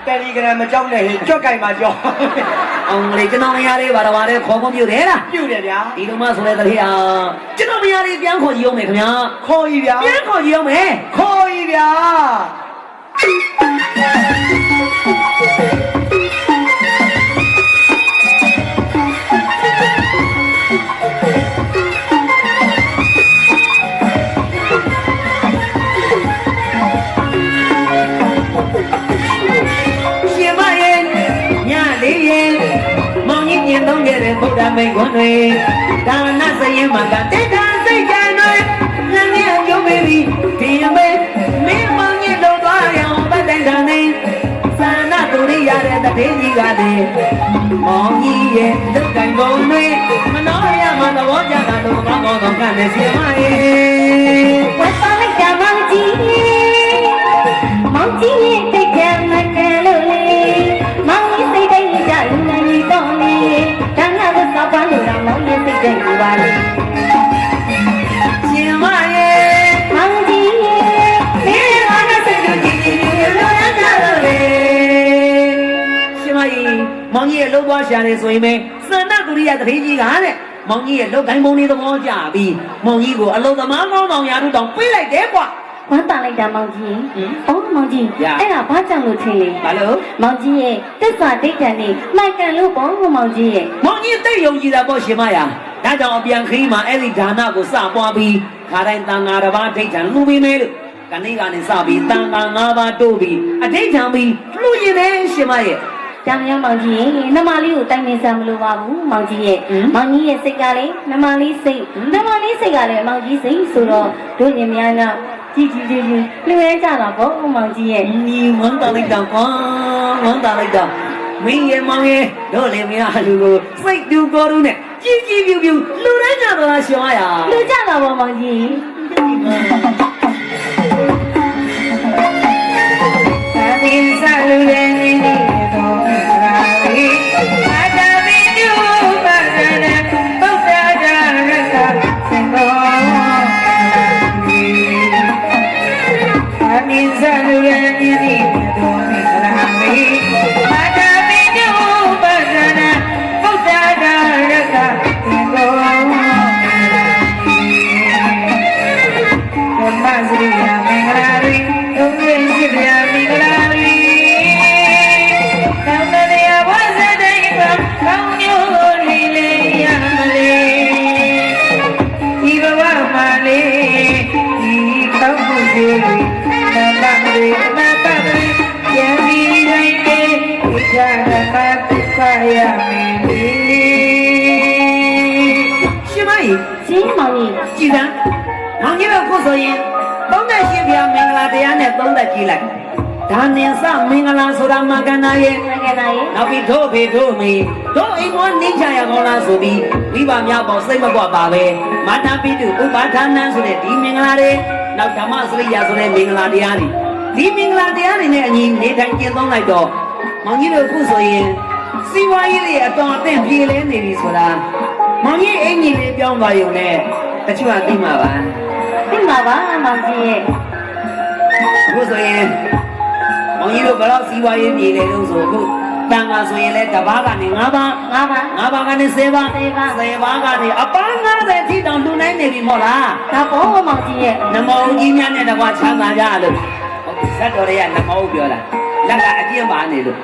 တယ်လီဂရမ်မကြောက်နဲ့ဟဲ့ကြွက်ကင်မှာကြောက်အောင်လေကျွန်တော်မယားလေးပါတော့ခေါ်ခွင့်ပြုတယ်လားပြုတယ်ဗျာဒီလိုမှဆိုလဲတတိယကျွန်တော်မယားလေးပြန်ခေါ်ကြည့်အောင်မယ်ခင်ဗျာခေါ်ကြီးဗျာပြန်ခေါ်ကြည့်အောင်မယ်ခေါ်ကြီးဗျာမြင်သုံးခဲ့တဲ့ဗုဒ္ဓမိန့်ခွန်းတွေဒါနစရင်မှာကတေတာစိတ်ကြ တွေလမ်းကြီးအကျုံးပေးပြီးဒီအမေမင်းမောင်ကြီးလုံးသွားရအောင်ပတ်တိုင်းတန်နေဆန္ဒတူရရတဲ့တည်ကြီးကလည်းမောင်ကြီးရဲ့တုတ်တိုင်ပုံတွေမနှောရမှသဘောကျတာတော့ကောင်းကောင်းကောင်းကန်နေစီမရဲ့ ဝတ်ပါလိုက်တာမောင်ကြီးရဲ့တိတ်ကမကလို့လေမောင်ကြီးစိတ်တိုင်းကြလူနိုင်ကြီးတော့လေဒါငါ့ကိုစောက်ပန်းလို့တော့မောင်ကြီးစိတ်တိုင်းကိုပါလေ ရှင်မရဲ့ မောင်ကြီးရဲ့မင်းဘာနဲ့စိတ်တို့ကြည်ကြည်လို့ရကြလို့လေ ရှင်မကြီးမောင်ကြီးရဲ့လှုပ်သွားရှာတယ်ဆိုရင်ပဲစန္ဒတူရိယတတိကြီးကတဲ့မောင်ကြီးရဲ့လှုပ်တိုင်းပုံလေးသဘောကျပြီးမောင်ကြီးကိုအလုံးသမားကောင်းဆောင်ရာတို့တောင်ပြေးလိုက်တယ်ကွာ ဝမ်းပါလိုက်တာမောင်ကြီးအော်မောင်ကြီးအဲ့ဒါဘာကြောင့်လို့ထင်လဲ ဘာလို့ မောင်ကြီးရဲ့တက်စွာဒိတ်တန်နေမှန်ကန်လို့ပေါ့မောင်ကြီးရဲ့ မောင်ကြီးတိတ်ယုံကြည်တာပေါ့ရှင်မရာဒါကြောင့်အပြန်ခရီးမှာအဲ့ဒီဒါနကိုစပွားပြီးခါတိုင်းတန်ဃာတစ်ပါးဒိတ်ထံလူပြီးမဲလို့ကနေ့ကနေစပြီးတန်ဃာ၅ပါးတို့ပြီးအဒိတ်ထံပြီးလူရင်တယ်ရှင်မရဲ့ ကြောင်ရမောင်ကြီးရဲ့နှမလေးကိုတိုင်နေစမ်းမလို့ပါဘူးမောင်ကြီးရဲ့မောင်ကြီးရဲ့စိတ်ကလည်းနှမလေးစိတ်ကလည်းမောင်ကြီးစိတ်ဆိုတော့တို့ညီမများကြည်လူရဲကြတာပေါ့မောင်ကြီးရဲ့ ညီဝမ်းတာလိုက်တော့ကွာဝမ်းတာလိုက်တော့မင်းရဲ့မောင်ရဲ့တို့လည်းမရလူကိုစိတ်တူကိုယ်တို့နဲ့ကြီးပြူလူတိုင်းကြတော့ရှင်မရာ လူကြတာပေါ့မောင်ကြီး ဒီစားလူရဲ့နေနေတော့ရာရီအတမီညူပါရတဲ့ပုဒ်တာရကစင်တော်အမင်းစားလူရဲ့နေနေတော့ရာရီအတမီညူပါရတဲ့ပုဒ်တာရကစင်တော်မစရိယာမင်္ဂလာရီဒုက္ခရှိပြမင်္ဂလာရီကောင်းတဲ့ဝါစတဲ့ကောင်းညိုလေးလေးရမလေးဒီဘဝမှာလေးဒီကောင်းမှုတွေနတ်ပါတွေနတ်ပါတွေရံပြီးတိုင်းလေးဒီကြတာပါပါရမင်းလေးရှိမကြီး ရှင်မောင်ကြီး ကြည်စမ်းမောင်ကြီးတို့ခုဆိုရင်သုံးသက်ရှင်ပြမင်္ဂလာတရားနဲ့သုံးသက်ကြည့်လိုက်ဒါနင်စမင်္ဂလာဆိုတာမကန္နာရဲ့ ငယ်သားရဲ့ နောက်ပြီးတို့ဖေတို့မေတို့အိမ်မောနေချရကောင်းလားဆိုပြီးမိဘများပေါ်စိတ်မကွပါပဲမာတာပိတုဥပါဒနာဆိုတဲ့ဒီမင်္ဂလာတွေနောက်ဓမ္မစရိယာဆိုတဲ့မင်္ဂလာတရားတွေဒီမင်္ဂလာတရားတွေနဲ့အညီနေထိုင်ကျင့်သုံးလိုက်တော့မောင်ကြီးတို့ခုဆိုရင်စီဝါရေးတွေအတော်အသင့်ပြေလဲနေပြီဆိုတာမောင်ကြီးအင်ကြီးလေးပြောင်းသွားရုံနဲ့တချို့ကသိမှာပါ သိမှာပါမောင်ကြီးရဲ့ အခုဆိုရင်မောင်ကြီးတို့ဘယ်တော့စီးပွားရေးပြည်လေလို့ဆိုအခုတန်ခါဆိုရင်လည်းတစ်ပါးကနေ၅ပါး ငါပါ ၅ပါးကနေ10ပါး10ပါးကနေအပန်း90ထိတောင်လှူနိုင်နေပြီမဟုတ်လား ဒါပေါ့မောင်ကြီးရဲ့ နမောကြီးများနဲ့တကွာချမ်းသာကြလို့ဇတ်တော်တွေကနမောပြောတာလက်ကအကျင့်ပါနေလို့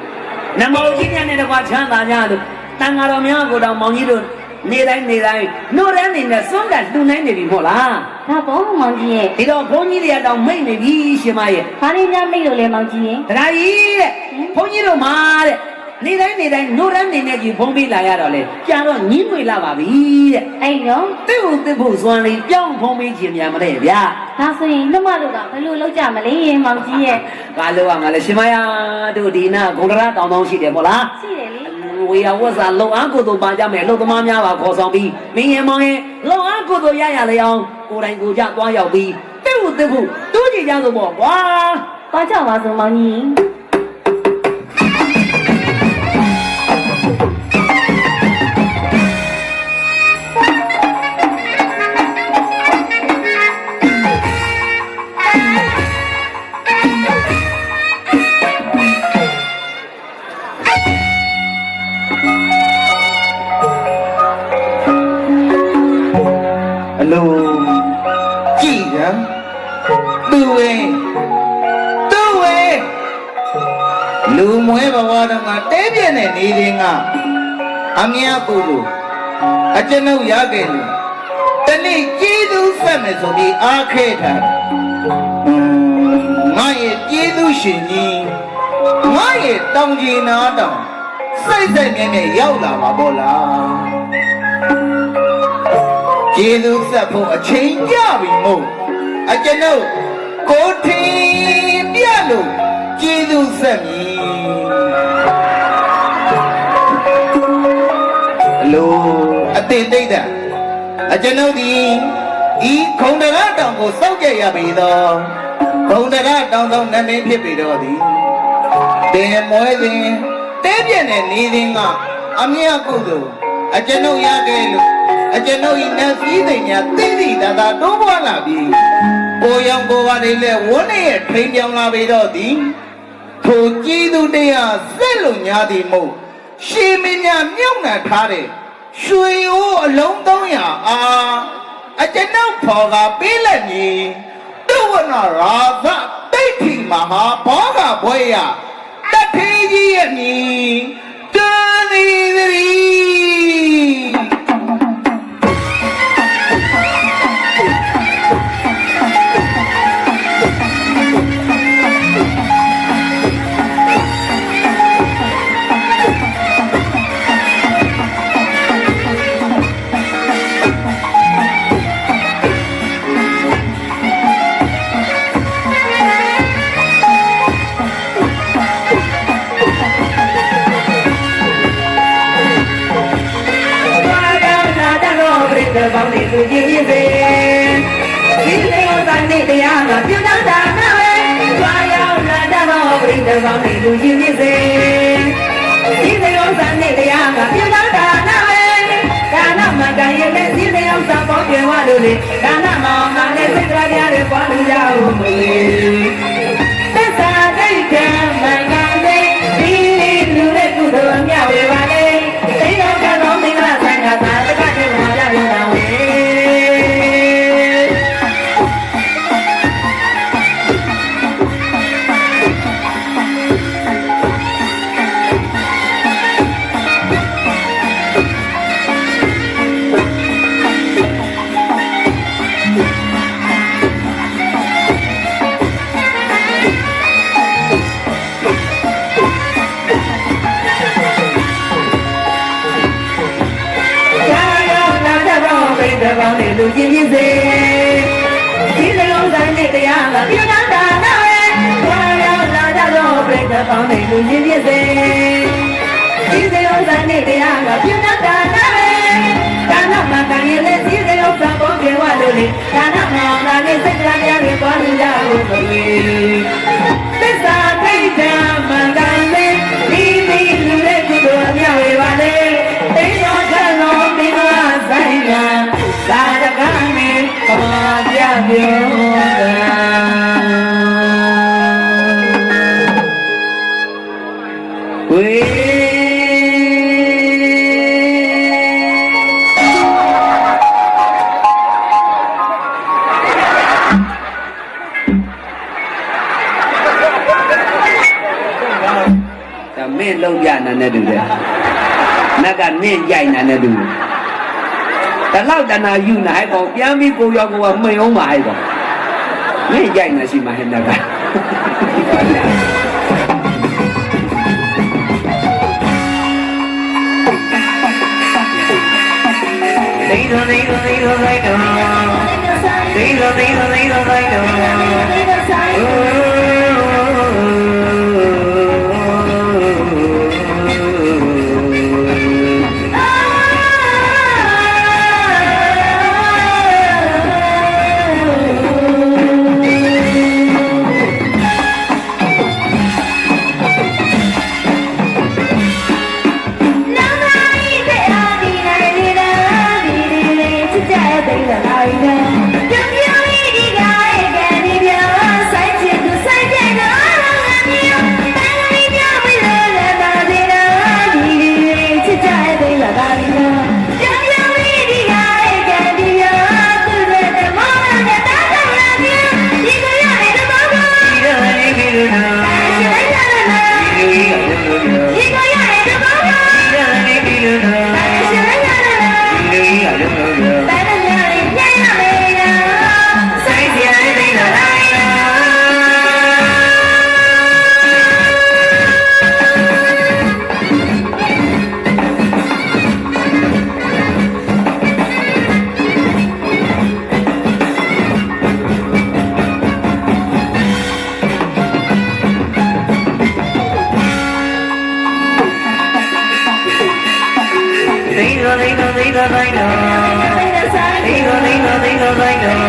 နမောကြီးများနဲ့တကွာချမ်းသာကြလို့တန်ခါတော်များကိုတောင်မောင်ကြီးတို့နေတိုင်းနှိုးရမ်းနေနဲ့စွန့်ကလှူနိုင်နေပြီမဟုတ်လား ဒါပေါ့မောင်ကြီးရဲ့ ဒီတော့ဘုန်းကြီးတွေကတောင်မိတ်နေပြီရှင်မရဲ့ ဘာလို့များမိတ်လို့လဲမောင်ကြီးရဲ့ တရားကြီးတဲ့ဘုန်းကြီးတို့မှာတဲ့နေတိုင်းနိုးရမ်းနေနဲ့ကြီးဖုံးပေးလာရတော့လေကြာတော့ညင်းမွေလာပါပြီတဲ့ အဲ့တော့ တိ့ဟုတ်တိ့ဖို့စွမ်းလေးပြောင်းဖုံးပေးခြင်းများမလဲဗျာ ဒါဆိုရင်နှမတို့ကဘယ်လိုလုပ်ကြမလဲမောင်ကြီးရဲ့ ဘာလို့ရမှာလဲရှင်မယာတို့ဒီနာဂုဏရတောင်းရှိတယ်မို့လား ရှိတယ်လေ ဝေယဝဇ္ဇလုံအားကိုယ်တို့ပါကြမယ်လုံသမားများပါခေါ်ဆောင်ပြီးမင်းရင်မောင်ရင်လုံအားကိုယ်တို့ရရလေအောင်ကိုယ်တိုင်ကိုယ်ကြသွားရောက်ပြီးတိ့ဟုတ်တိ့ဖို့တူးကြည့်ကြဆိုပေါ့ကွာ သွားကြပါစို့မောင်ကြီး အလိုကြည်ရန်သူဝဲလူမွဲဘဝတော်ကတဲပြည့်တဲ့နေရင်ကအမြတ်ကိုလိုအကျွန်ုပ်ရခဲ့လို့တနေ့ကျေးဇူးဆက်မယ်ဆိုပြီးအားခဲထားငါရဲ့ကျေးဇူးရှင်ကြီးငါရဲ့တောင်ကြီးနာတောင်စိတ်မြဲရောက်လာပါပေါ့လား ကျေးဇူးဆက်ဖို့အချိန်ကြပြီမို့အကျွန်ုပ်ကိုထင်ပြလို့ကျေးဇူးဆက်မည်အလိုအတင်တိတ်တာအကျွန်ုပ်ဒီဤခုံတရတောင်ကိုစောက်ကြရပြီသောခုံတရတောင်သောနာမည်ဖြစ်ပြီတော့သည်တင်မွဲစဉ်တဲပြည့်တဲ့နေစဉ်ကအမြတ်ကုသိုလ်အကျွန်ုပ်ရခဲ့လို့အကျွန်ုပ်ဤနတ်စည်းသိညာသိသိသာသာတိုးပွားလာပြီကိုရောင်ကိုပါလေးလဲဝန်းနဲ့ထိန်ပြောင်းလာပြီတော့သည်ထိုကြည်သူတရားဆက်လို့ညာသည်မို့ရှင်မင်းများမြုပ်နှံထားတဲ့ရွှေအိုးအလုံး300အားအကျွန်ုပ်ဖော်ကပေးလက်မည်တုဝနာရာဇတိဋ္ဌိမဟာဘောဂဘွဲရတထေကြီးရဲ့မည်တန်သည်သီပေါင်းနေသူကြီးကြီးစေဒီလေဥစ္စာနဲ့တရားကပြုတ်တာနာပဲကြွားရောက်လာတော့ပြိတ္တပေါင်းနေသူကြီးကြီးစေဒီလေဥစ္စာနဲ့တရားကပြုတ်တာနာပဲဒါနမကံရဲ့လက်ဒီလေဥစ္စာပေါင်းပြေဝလို့လေဒါနမောင်မနဲ့စိတ်တရားတွေပွားလို့ရအောင်မလေးသစ္စာဒိဋ္ဌံမကံတဲ့ဒီလူရဲ့ကုသိုလ်အမြဝေပါလေဒီတော့ကတော့မင်္ဂလာဆိုင်ကသာတကတဲ့မှာရရတာဝေပေါင်းနေလူကြီးကြီးစေဒီလိုလုံးဆိုင်နဲ့တရားကပြုတ်တာနာပဲဘွာရောက်လာတော့ပြိတ္တပေါင်းနေလူကြီးကြီးစေဒီလိုလုံးဆိုင်နဲ့တရားကပြုတ်တာနာပဲဒါနမကံရဲ့လက်ဒီလိုလုံးစာပေါ်ပြေဝလို့လေဒါနမောင်လာနဲ့စိတ်တရားတွေပွားလို့ရဖို့မလေးသစ္စာဒိဋ္ဌံမကံနဲ့ဒီလူရဲ့ကုသိုလ်အမြတ်ဝေပါလေတိရောကလုံးမင်္ဂလာဆိုင်ကသာရကမေပမာပြပြောဝေဒါမင်းလုံးပြနာနဲ့တူတယ်နတ်ကနင့်ကြိုက်နာနဲ့တူတယ်တလောက်တနာယူနာဟဲ့ကောင်ပြန်ပြီးကိုရောကိုကမိန်အောင်ပါဟဲ့ကောင်နင့်ကြိုက်နေရှိမှဟဲ့နတ်ကသိတော်သိတော်သိတော်သိတော်သိတော်သိတော်သိတော်သိတော်Say သိတော်သိတော်သိတော်သိတော်သိတော်သိတော်သိတော်သိတော်သိ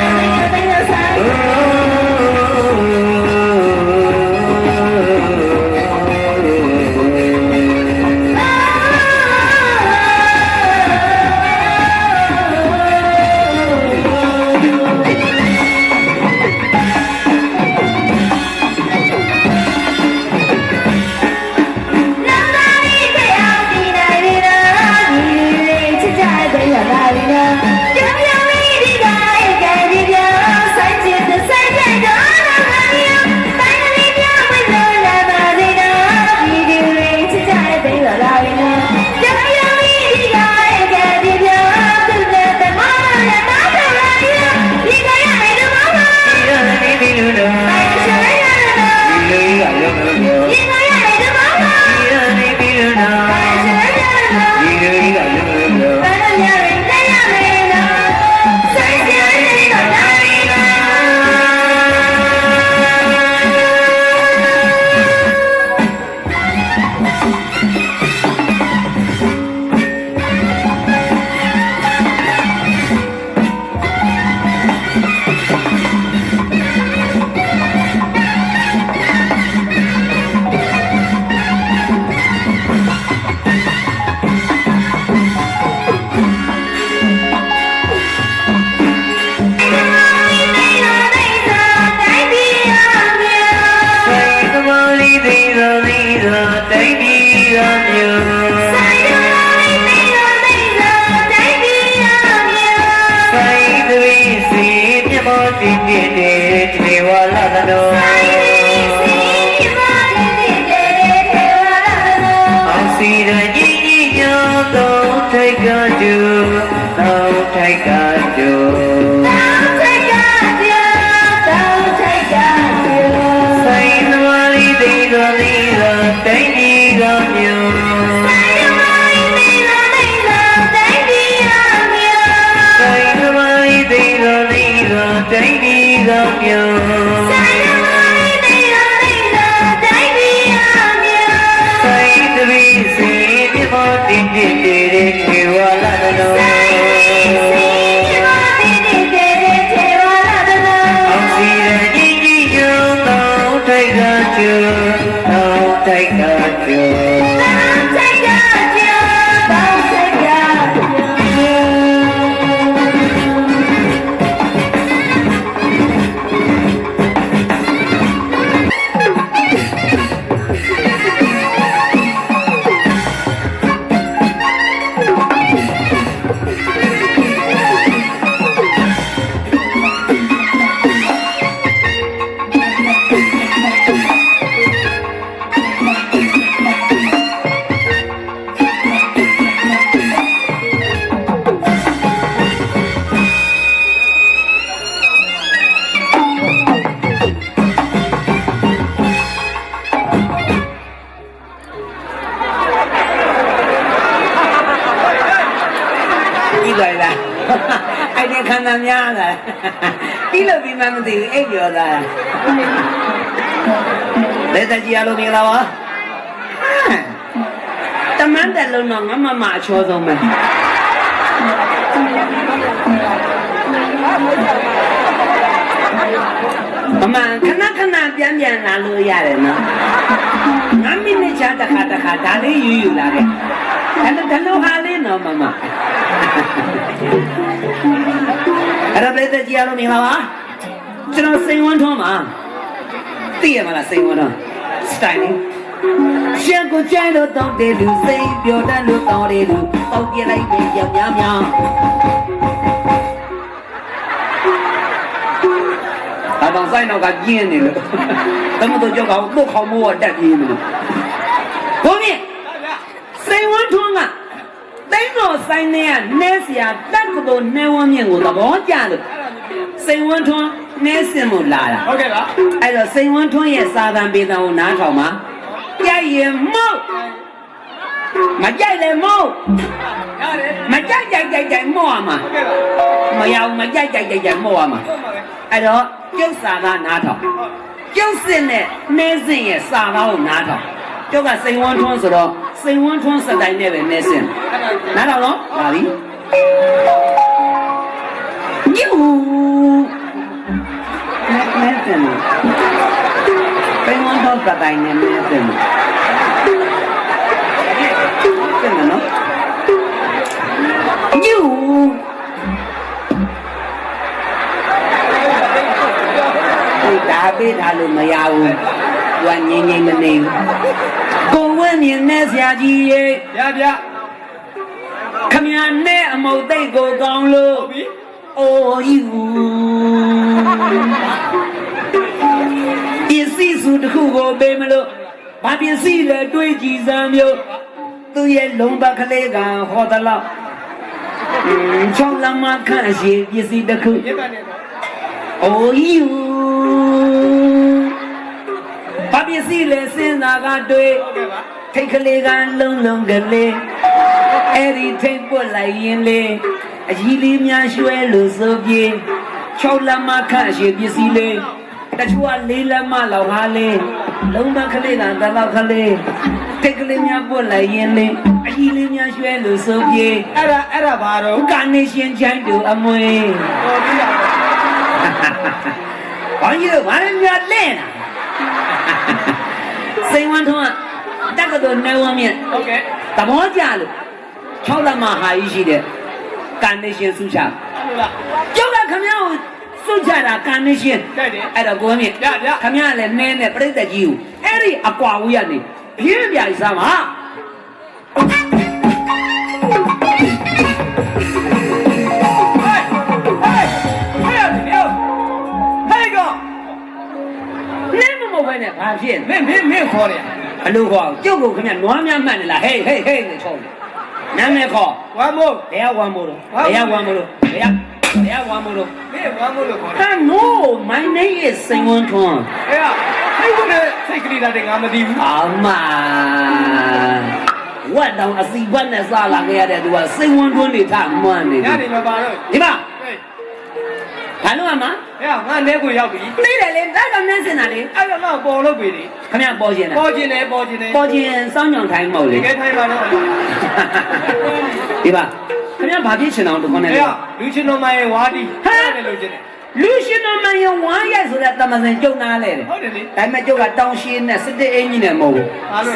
ပြီးလို့ပြီးမှမသိဘူးအိပ်ပြောသားလက်တကြီးအလုံးမင်္ဂလာပါတမန်တက်လုံးတော့ငါမမအချောဆုံးပဲမမခဏခဏပြန်လာလို့ရတယ်နော်9မိနစ်ချာတစ်ခါဒါလေးယူလာခဲ့ဒါလိုဟာလေးနော်မမအဲ့ဒါပဲတကြီးအလုံးမင်္ဂလာပါကျွန်တော်စိန်ဝန်းထွန်းပါသိရမလားစိန်ဝန်းထွန်းစတိုင်လေးရှက်ကိုကြိုက်လို့တောင်းတယ်လူစိတ်ပြောတတ်လို့တောင်းတယ်လူတောင်းပြလိုက်ပြီကြောင်များအတောင်ဆိုင်တော့ကကျင်းနေလို့တမတို့ကြောက်ကတော့ခေါင်းမိုးကတက်ပြေးနေလို့ဘုန်းကြီးစိန်ဝန်းထွန်းကတိုင်းတော်ဆိုင်ထဲကနဲเสียတက်ကတော့နဲဝန်းမြင့်ကိုသဘောကျလို့စိန်ဝန်းထွန်းနဲစင်မို့လာတာဟုတ်ကဲ့ပါအဲ့တော့စိန်ဝန်းထွန်းရဲ့စာသံပေသံကိုနားထောင်ပါကြိုက်ရင်မောက်မကြိုက်လည်းမောက်ရတယ်မကြိုက်မော့ရမှာမရဘူးမကြိုက်မော့ရမှာအဲ့တော့ကျုပ်စာသားနားထောင်ကျုပ်စစ်နဲ့နှဲစင်ရဲ့စာသားကိုနားထောင် ကျောက်ကစိန်ဝန်းထွန်းဆိုတော့စိန်ဝန်းထွန်းစက်တိုင်းနဲ့ပဲနေစင်နားတော့နော်ဒါလीညူနေစင်စိန်ဝန်းထွန်းစက်တိုင်းနဲ့နေစင်နော်ညူဒါပေးထားလို့မရဘူးသူကငြိမ်ငြိမ်မနေဘူးကိုဝင်းမြင်နဲ့ဆရာကြီးရေဗျာခမရနဲ့အမုတ်သိတ်ကိုကောင်းလို့ဟုတ်ပြီအိုယူပစ္စည်းစုတစ်ခုကိုပေးမလို့ဘာပစ္စည်းလဲတွေးကြည့်စမ်းမျိုးသူရဲ့လုံးပတ်ကလေးကဟောသလောက်ချောင်းလမ်းမခန့်ရှိပစ္စည်းတစ်ခုအိုယူဘာပစ္စည်းလဲစဉ်းစားကတွေးထိတ်ကလေးကလုံးလုံးကလေးအဲ့ဒီထိတ်ပွက်လိုက်ရင်လေအကြီးလေးများရွှဲလို့ဆိုပြေ6လက်မခန့်ရှိပစ္စည်းလေးတချို့က4လက်မလောက်ဟာလေးလုံးမကလေးကတလောက်ကလေးထိတ်ကလေးများပွက်လိုက်ရင်လေအကြီးလေးများရွှဲလို့ဆိုပြေအဲ့ဒါဘာတော့ကာနေရှင်ချိုင်းတူအမွေဟောပြီးတာဘာကြီးလို့ဘာလဲများလဲနာစိန်ဝန်းထွန်းတက္ကသိုလ်နေဝမ်းမြင့်ဟုတ်ကဲ့သဘောကျလို့6လက်မဟာကြီးရှိတဲ့ကာနေရှင်စုချဟုတ်လားကျောက်ကခမရကိုစုချတာကာနေရှင်တဲ့တယ်အဲ့တော့ကိုမြင့်ခမရလည်းနင်းနဲ့ပြိတ္တကြီးကိုအဲ့ဒီအကွာဝေးကနေပြင်းပြစားမှာနဲ့ဘာဖြစ်မင်းခေါ်တယ်ဘလို့ခေါ်ကျုပ်ကခင်ဗျနွားများမှတ်နေလားဟေးနဲ့ချုံတယ်နာမည်ခေါ်ဝမ်းမို့ဘယ်ဝမ်းမို့လို့ဘယ်ဝမ်းမို့လို့မင်းဝမ်းမို့လို့ခေါ်တယ်No my name is စိန်ဝန်းထွန်းအဲ့ဒါစိတ်ကလေးတဲ့ငါမသိဘူးအမဝတ်တောင်အစီဘတ်နဲ့စားလာခဲ့ရတဲ့သူကစိန်ဝန်းထွန်းနေထမှန်းနေညနေမပါတော့ဒီမှာဘာလို့အမငါနဲကိုရောက်ပြီနေတယ်လေဒါတော့နန်းစင်တာလေအဲ့တော့ငါပေါ်လို့ပြီလေခင်ဗျပေါ်ခြင်းတယ်စောင်းညောင်ထိုင်းမဟုတ်လေတကယ်ထိုင်းပါတော့ဒီပါခင်ဗျဘာဖြစ်ချင်အောင်တခွန်းနဲ့လေလူချင်းတော်မရဲ့ဝါဒီတယ်လို့ချင်းတယ်လူရှင်တော်မရဲ့ဝါရိုက်ဆိုတဲ့တမစင်ကျုံနာလဲဟုတ်တယ်လေဒါပေမဲ့ကျုပ်ကတောင်းရှင်းနဲ့စစ်တဲ့အင်ကြီးနဲ့မဟုတ်ဘူး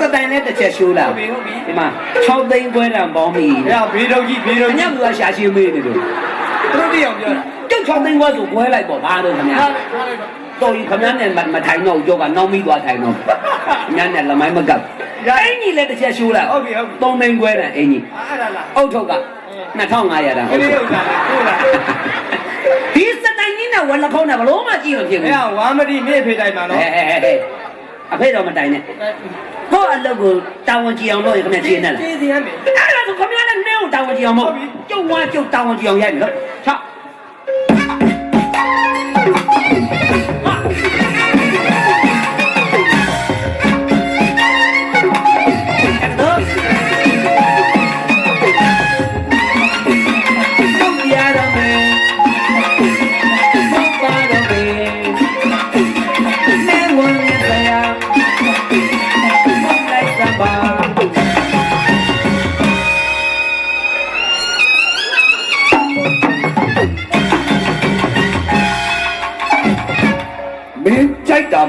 စက်တိုင်နဲ့တစ်ချက်ရှိုးလာဟုတ်ပြီဒီမှာ6သိန်းခွဲတန်ပေါင်းပြီဘေးတော့ကြီးညကရှာရှင်းမေးနေလို့တို့တယောက်ပြောကျုပ်6သိန်းခွဲဆိုခွဲလိုက်ပေါ့ဘာလို့ခင်ဗျာတော်ရင်ခင်ဗျာနဲ့မထိုင်တော့ကျုပ်ကနောက်မိသွားထိုင်တော့ညနဲ့လမိုင်းမကပ်အင်ကြီးလည်းတစ်ချက်ရှိုးလာဟုတ်ပြီ3သိန်းခွဲတန်အင်ကြီးအဲ့ဒါလားအုတ်ထုတ်က2500တန်ဟုတ်လားဟုတ်လားဒီစတိုင်ကြီးနဲ့ဝက်လက်ခုံးနဲ့ဘလို့မှကြည့်မဖြစ်ဘူးဝါမတိမြေဖေးတိုင်းမှာနော်အဖေတော့မတိုင်နဲ့ဟောအလုပ်ကိုတာဝန်ကြည့်အောင်လို့ရခင်ဗျကြည့်နေလားကြည့်စီရမယ်အဲ့ဒါဆိုခင်ဗျားလည်းနှဲကိုတာဝန်ကြည့်အောင်မဟုတ်ကျုပ်ဝါကျုပ်တာဝန်ကြည့်အောင်ရိုက်ပြီနော်ချ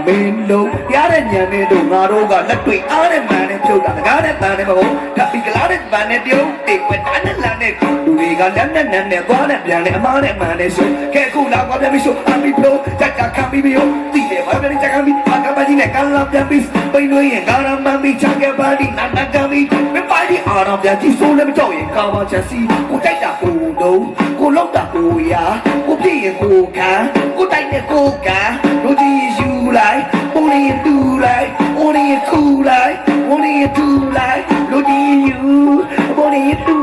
မင်းလုံးရတဲ့ညံနေတို့ငါတို့ကလက်တွေ့အားနဲ့မှန်နဲ့ဖြုတ်တာတကားနဲ့တန်နဲ့မဟုတ်ကပီကလာတဲ့ဗန်နဲ့ပြုံးတိတ်ွက်တန်းနဲ့လမ်းနဲ့လူတွေကလက်နဲ့နန်းနဲ့သွားနဲ့ပြန်နဲ့အမားနဲ့မှန်နဲ့ဆိုကဲခုလာကွာပြန်ပြီးဆိုအမီပလိုကြက်ခံပြီးပြီးတီးတယ်ဘာပြန်ကြက်ခံပြီးအကပကြီးနဲ့ကန်လာပြန်ပြီးပိန်လို့ရင်ကာရမန်ပြီးချက်ကပါဒီနာနာကပြီးမပါဒီအားတော့ပြန်ကြည့်ဆိုးလည်းမကြောက်ရင်ကာဝါချက်စီကိုတိုက်တာကိုတော့ကိုလောက်တာကိုရာကိုပြည့်ရင်ကိုခံကိုတိုက်နဲ့ကိုကန်လူကြီးယူလိုက် Only do like, only cool like, only do like, look at you, only do,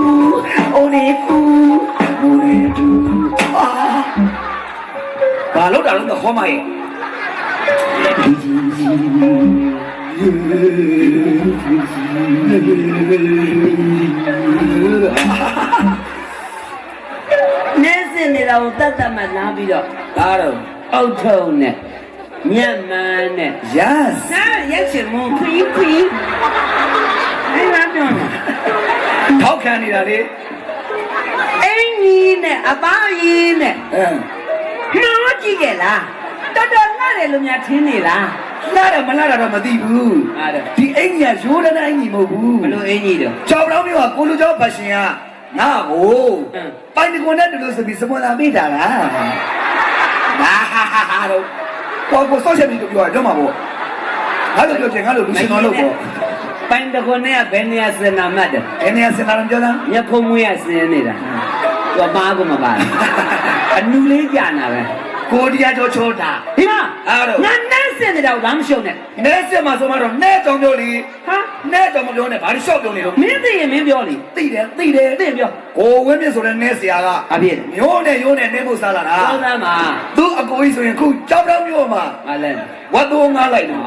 only do, ah. ဘာလို့တာလို့ခေါ်မရဲ့နေစင်နေတာကိုတတ်တတ်မှလာပြီးတော့ဒါတော့အုတ်ထုံနဲ့ Nyaman ne. Yes. Na yachi mo kui. Ai laပြောနေ ထောက်ခံနေတာလေ အင်းကြီးနဲ့အပားကြီးနဲ့ အဲ နှောကြည့်ကြလားတော်တော်ငှတယ်လို့များထင်းနေလား လာတယ်မလာတာတော့မသိဘူး အားတယ် ဒီအင်ကြီးကရိုးတဲ့အင်ကြီးမဟုတ်ဘူး ဘလို့အင်းကြီးတော့ ကြောက်တော့မျိုးကကိုလူကျော်ဖတ်ရှင်ကငါ့ကို အင်း ပိုင်တကွန်နဲ့တူလို့ဆိုပြီးစမလာမိတာလားဟာတော့ကိုဆော့ချက်ပြီးတော့ပြောရတော့မှာပေါ့ငါတို့ပြောချင်ငါတို့လူရှင်တော်လို့ပေါ့ ပိုင်တကွန်နဲ့ဘယ်နေရာစင်နာမှတ်တယ် အဲ့နေရာစင်လာတော့ပြောလား ညဖုံမွေးရစင်းနေတာတော့ပါကမပါအနူလေးကြာနာပဲ ကိုတရားကျော်ချိုးတာ ဒီမှာ အားတော့ ငါနဲ့စင်နေတာကိုဘာမှမရှုံနဲ့ နဲစစ်မှာဆိုမှတော့နဲကြောင်ပြောလေ ဟာ နဲကြောင်မပြောနဲ့ဘာလို့ရှော့ပြောနေတော့ မင်းသိရင်မင်းပြောလေ သိတယ်သိတယ် သိပြော ကိုဝင်းမြင့်ဆိုတဲ့နဲဆရာကအ ဖြစ် မျိုးနဲ့ရိုးနဲ့နဲဖို့စားလာတာ သောသားမှာ သူအကိုကြီးဆိုရင်ခုကြောက်တော့မျိုးမှာ မလဲ ဝတ်တော်ငါလိုက်တာ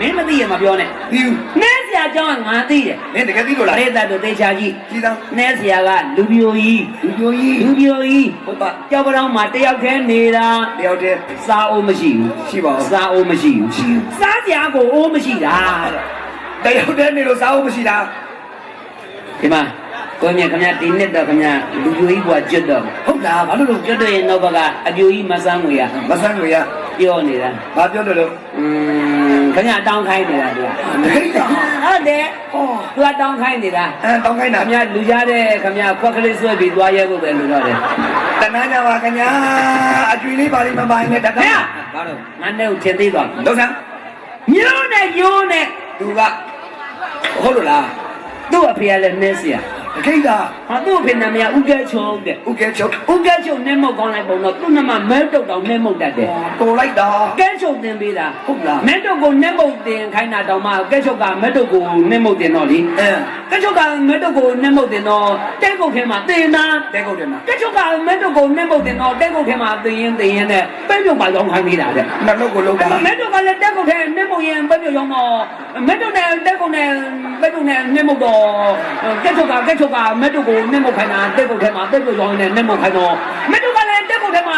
မင်းမသိရင်မပြောနဲ့ ဒီ နဲဆရာကျောင်းကငါသိတယ် မင်းတကယ်သိလို့ ပ လား ရိသတ်တို့သေချာကြည့် ကြည်သား နဲဆရာကလူပြိုကြီး လူပြိုကြီး လူပြိုကြီး ဟုတ်ပါ ကြောက်ကြောင်မှာတယောက်တည်းနေတာ တယောက်တည်း စားအိုးမရှိဘူး ရှိပါဦး စားအိုးမရှိဘူးစားစရာကိုအိုးမရှိတာ တယောက်တည်းနေလို့စားဖို့မရှိတာ ဒီမှာကိုမြခင်ဗျာဒီနှစ်တော့ခင်ဗျာလူပြိုကြီးဘွားကျွတ်တော့ ဟုတ်လားဘာလို့လို့ ကျွတ်တော့ရင်တော့ဘကအပြိုကြီးမဆန်းငွေရ မဆန်းကိုရ ပြောနေတာ ဘာပြောလို့လို့ ခင်ဗျာတောင်းခိုင်းနေတာသူက ဒိဋ္ဌာ ဟုတ်တယ် ဟော သူကတောင်းခိုင်းနေတာ တောင်းခိုင်းတာ ခင်ဗျာလူကြတဲ့ခင်ဗျာခွက်ကလေးဆွဲပြီးသွားရဲဖို့ပဲလူတော့တယ် တနာကြပါခင်ဗျာအကျွေးလေးပါလိမ့်မပိုင်နဲ့တ ခင် ကား ဗျာဘာလို့ငါနဲ့ကိုထင်သေးသွား လုံးစမ်း မျိုးနဲ့ရိုးနဲ့ သူကဟုတ်လို့လား သူ့အဖေကလည်းနင်းစရာ တခိတ်တာ ဟာသူ့အဖေနာမည်ကဦးကဲချုံတဲ့ ဥကဲချုပ် ဦးကဲချုံနဲ့မုတ်ကောင်းလိုက်ပုံတော့သူ့နမမဲတုတ်တောင်နဲ့မုတ်တတ်တယ် တော်လိုက်တာ ကဲချုပ်တင်ပေးတာ ဟုတ်လား မဲတုတ်ကိုနဲ့မုတ်တင်ခိုင်းတာတောင်မှကဲချုပ်ကမဲတုတ်ကိုနဲ့မုတ်တင်တော့လေ ကဲချုပ်ကမဲတုတ်ကိုနဲ့မုတ်တင်တော့တဲကုတ်ထဲမှာတင်တာ တဲကုတ်တယ်မှာ ကဲချုပ်ကမဲတုတ်ကိုနဲ့မုတ်တင်တော့တဲကုတ်ထဲမှာတင်ရင်နဲ့ပဲပြုတ်ပါရောင်းခိုင်းပေးတာတဲ့ နှလုံးကိုလုံးတာ မဲတုတ်ကလည်းတဲကုတ်ထဲနဲ့မုတ်ရင်ပဲပြုတ်ရောင်းတော့မဲတုတ်နဲ့တဲကုတ်နဲ့ပဲပြုတ်နဲ့နဲ့မုတ်တော့ကဲချုပ်ကမဲတုတ်ကိုနဲ့မုတ်ခိုင်းတာတဲကုတ်ထဲမှာပဲပြုတ်ရောင်းနေနဲ့မုတ်ခိုင်းတော့မဲတုတ်ကလည်းတဲကုတ်ထဲမှာ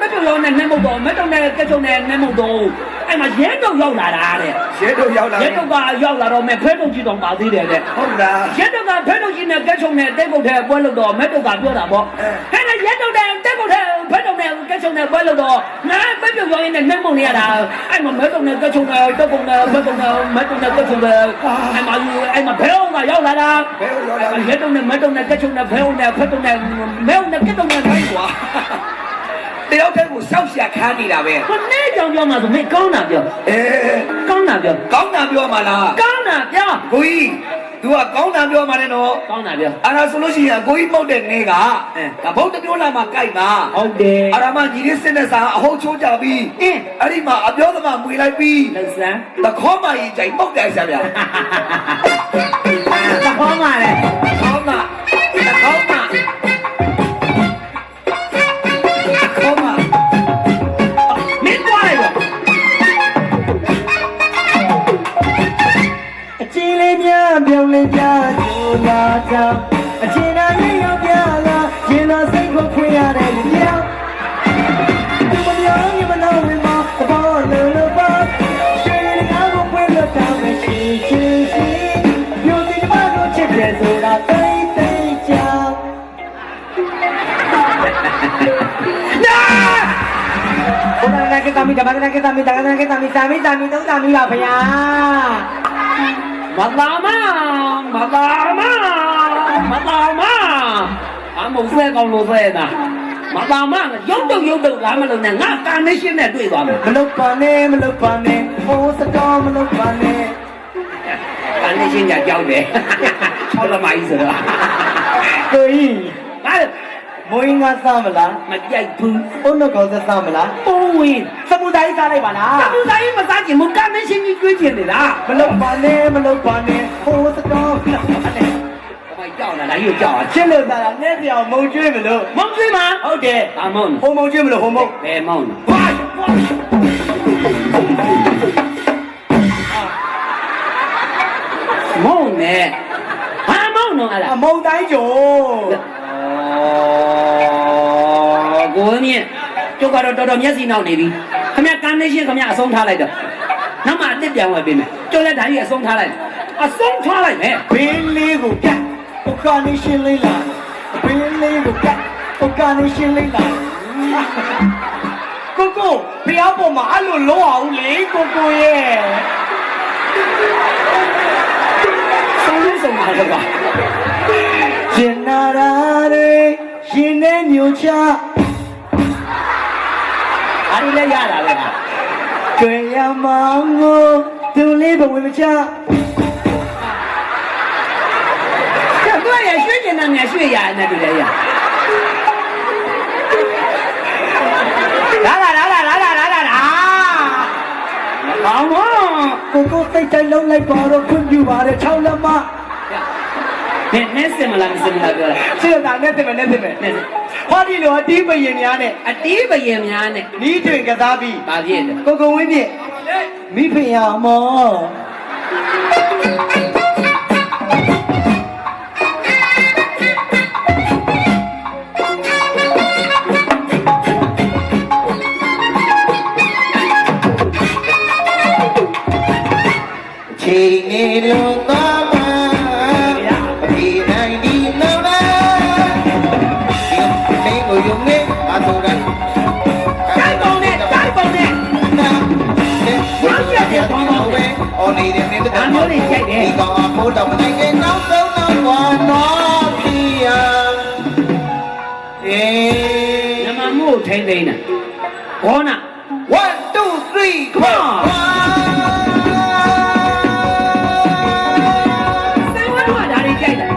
ပဲပြုတ်ရောင်းနေနဲ့မုတ်တော့မဲတုတ်နဲ့ကဲချုပ်နဲ့နဲ့မုတ်တော့အဲ့မှာရဲတုတ်ရောက်လာတာတဲ့ ရဲတို့ရောက်လာ ရဲတုတ်ကရောက်လာတော့မဲဖဲတုတ်ကြီးတောင်ပါသေးတယ်တဲ့ ဟုတ်လား ရဲတုတ်ကဖဲတုတ်ကြီးနဲ့ကဲချုပ်နဲ့တဲကုတ်ထဲပွဲလို့တော့မဲတုတ်ကပြောတာပေါ့ဟဲ့လေရဲတုတ်တဲ့တဲကုတ်ထဲဖဲတုတ်နဲ့ကဲချုပ်နဲ့ပွဲလို့တော့ငါပဲပြုတ်ရောင်းနေနဲ့မုတ်နေရတာအဲ့မှာမဲတုတ်နဲ့ကဲချုပ်နဲ့တဲကုတ်နဲ့မဲတုတ်နဲ့ကဲချုပ်နဲ့အဲ့မှာဘဲအောင်ကရောက်လာတာ ဘယ်လိုရောက်လာ ရဲတုံနဲ့မတုံနဲ့ကက်ချုံနဲ့ဖဲုံနဲ့ဖက်တုံနဲ့မဲုံနဲ့ကက်တုံနဲ့ခိုင်းကွာ တယောက်တည်းကိုရှောက်ရှာခါနေတာပဲ ခနဲ့ကြောင်ပြောမှဆိုမင်းကောင်းတာပြော အဲ ကောင်းတာပြော ကောင်းတာပြောမှလား ကောင်းတာပြော ကိုကြီး तू ကကောင်းတာပြောမှလည်းတော့ ကောင်းတာပြော အဲ့ဒါဆိုလို့ရှိရင်ကိုကြီးပုတ်တဲ့နေကကဘုတ်တပြောလာမှကြိုက်ပါ ဟုတ်တယ် အဲ့ဒါမှညီလေးစစ်နဲ့စာအဟုတ်ချိုးကြပြီးအဲ့ဒီမှာအပြောသမားမွေလိုက်ပြီး လှစမ်း တခေါမကြီးကြိုက်ပုတ်တယ်ဆရာဗျာ သဘောမှလည်း ခေါမတခေါမခေါမ မင်းသွားလိုက်တော့ အချင်းလေးများပြောင်းလဲကြကြိုးလာကြအချင်းသားလေးရောက်ပြလာရင်တော်စိတ်ကိုခွေရတဲ့လူပြောင်းသူမပြောင်းရင်မလို့ဝင်မဘောလို့လို့ပါရှေးကားကိုဖွင့်လို့တောင်းမရှိရှိယုံကြည်ပါလို့ချစ်တယ်ဆိုတာသိသိကြောင် ဘုရားနာကေတမီတမနာကေတမီတကနာကေတမီစာမီတမီသုံးတမီပါဗျာ မသာမအမုံဆွဲကောင်းလို့ဆွဲတာမသာမရုပ်တုတ်လားမလို့နဲ့ငါကာနေရှင်းနဲ့တွေ့သွားမယ် မလုတ်ပါနဲ့မလုတ်ပါနဲ့ဟိုစတော်မလုတ်ပါနဲ့ ကာနေရှင်းကြကြောက်တယ်6လမိုင်းဆိုတော့ ကိုကြီး ဘာလဲ မွေးငါစားမလား မကြိုက်ဘူး အုံတော့ကောင်းစားမလား ပုံဝင် စမှုတိုင်းစားလိုက်ပါလား သမှုတိုင်းမစားချင်ဘူးကာနေရှင်းကြီးကျွေးချင်တယ်လား မလုတ်ပါနဲ့မလုတ်ပါနဲ့ဟိုစတော်မလုတ်ပါနဲ့ ဘာကြောက်လာလားယူကြောက်อ่ะ ချစ်လို့စားတာနဲ့ပြောင်မုံကျွေးမလို့ မောင်ကျွေးမှာဟုတ်တယ်ဘာမောင် ဟိုမုံကျွေးမလို့ဟိုမုံ ဘယ်မောင် ဘာ မောင်နဲ့ဘာမောင်တော့အဲ့ဒါ အမုံတိုင်းကျော် ကိုမြင့်ကျုပ်ကတော့တော်တော်မျက်စိနောက်နေပြီ ခင်ဗျကန်နေရှင်းခင်ဗျအဆုံးထားလိုက်တော့နောက်မှအစ်စ်ပြန်ဝယ်ပေးမယ်ကျော်လက်ဓာကြီးအဆုံးထားလိုက်အဆုံးထားလိုက်မယ် ဘေးလေးကိုကတ်ဥက္ကနေရှင်းလေးလာဘေးလေးကိုကတ်ဥက္ကနေရှင်းလေးလာကိုကိုဖျားပေါ်မှာအဲ့လိုလုံးအောင်လေကိုကိုရဲ့ ဆုံးလို့ဆုံးမှာတော့ပါ ရှင်နာရာတွေရှင်နဲ့မျိုးချ အားရလည်းရတာပဲဟာ တွေ့ရမောင်ကိုသူလေးဘဝင်မချ တို့ရရွှေ့ကျင်တာငါရွှေ့ရနေတူလေရလာကောင်းတော့ ကိုကိုစိတ်တိုင်းလုံးလိုက်ပါတော့ခွင့်ပြုပါတယ်6လက်မ နဲ့စင်မလားမစင်မလားပြော စိတ်တာနဲ့တင်မယ်နဲ့တင်မယ်ဟောဒီလိုအတီးပရင်များနဲ့ အတီးပရင်များနဲ့ နီးတွင်ကစားပြီး ဗာပြည့်တယ် ကိုကိုဝင်းပြည့်မိဖင်ရမော ချိန်နေလို့သွားမှာဒီနိုင်ဒီနော်လားဒီကိုယုံနေအတူတူ တိုင်းပုံနဲ့နားအော်နေတယ်နေတယ်မျိုးလေးရိုက်တယ်ဒီကောင်အဖိုးတော်မနိုင်ခင်နောက်ဆုံးတော့ဘာနော်ဖြစ်ရညမမို့ထိန်ထိန်နာဘောနာ 1 2 3 come on ဆိုင်ဝတ်တော့ဒါတွေကြိုက်တယ်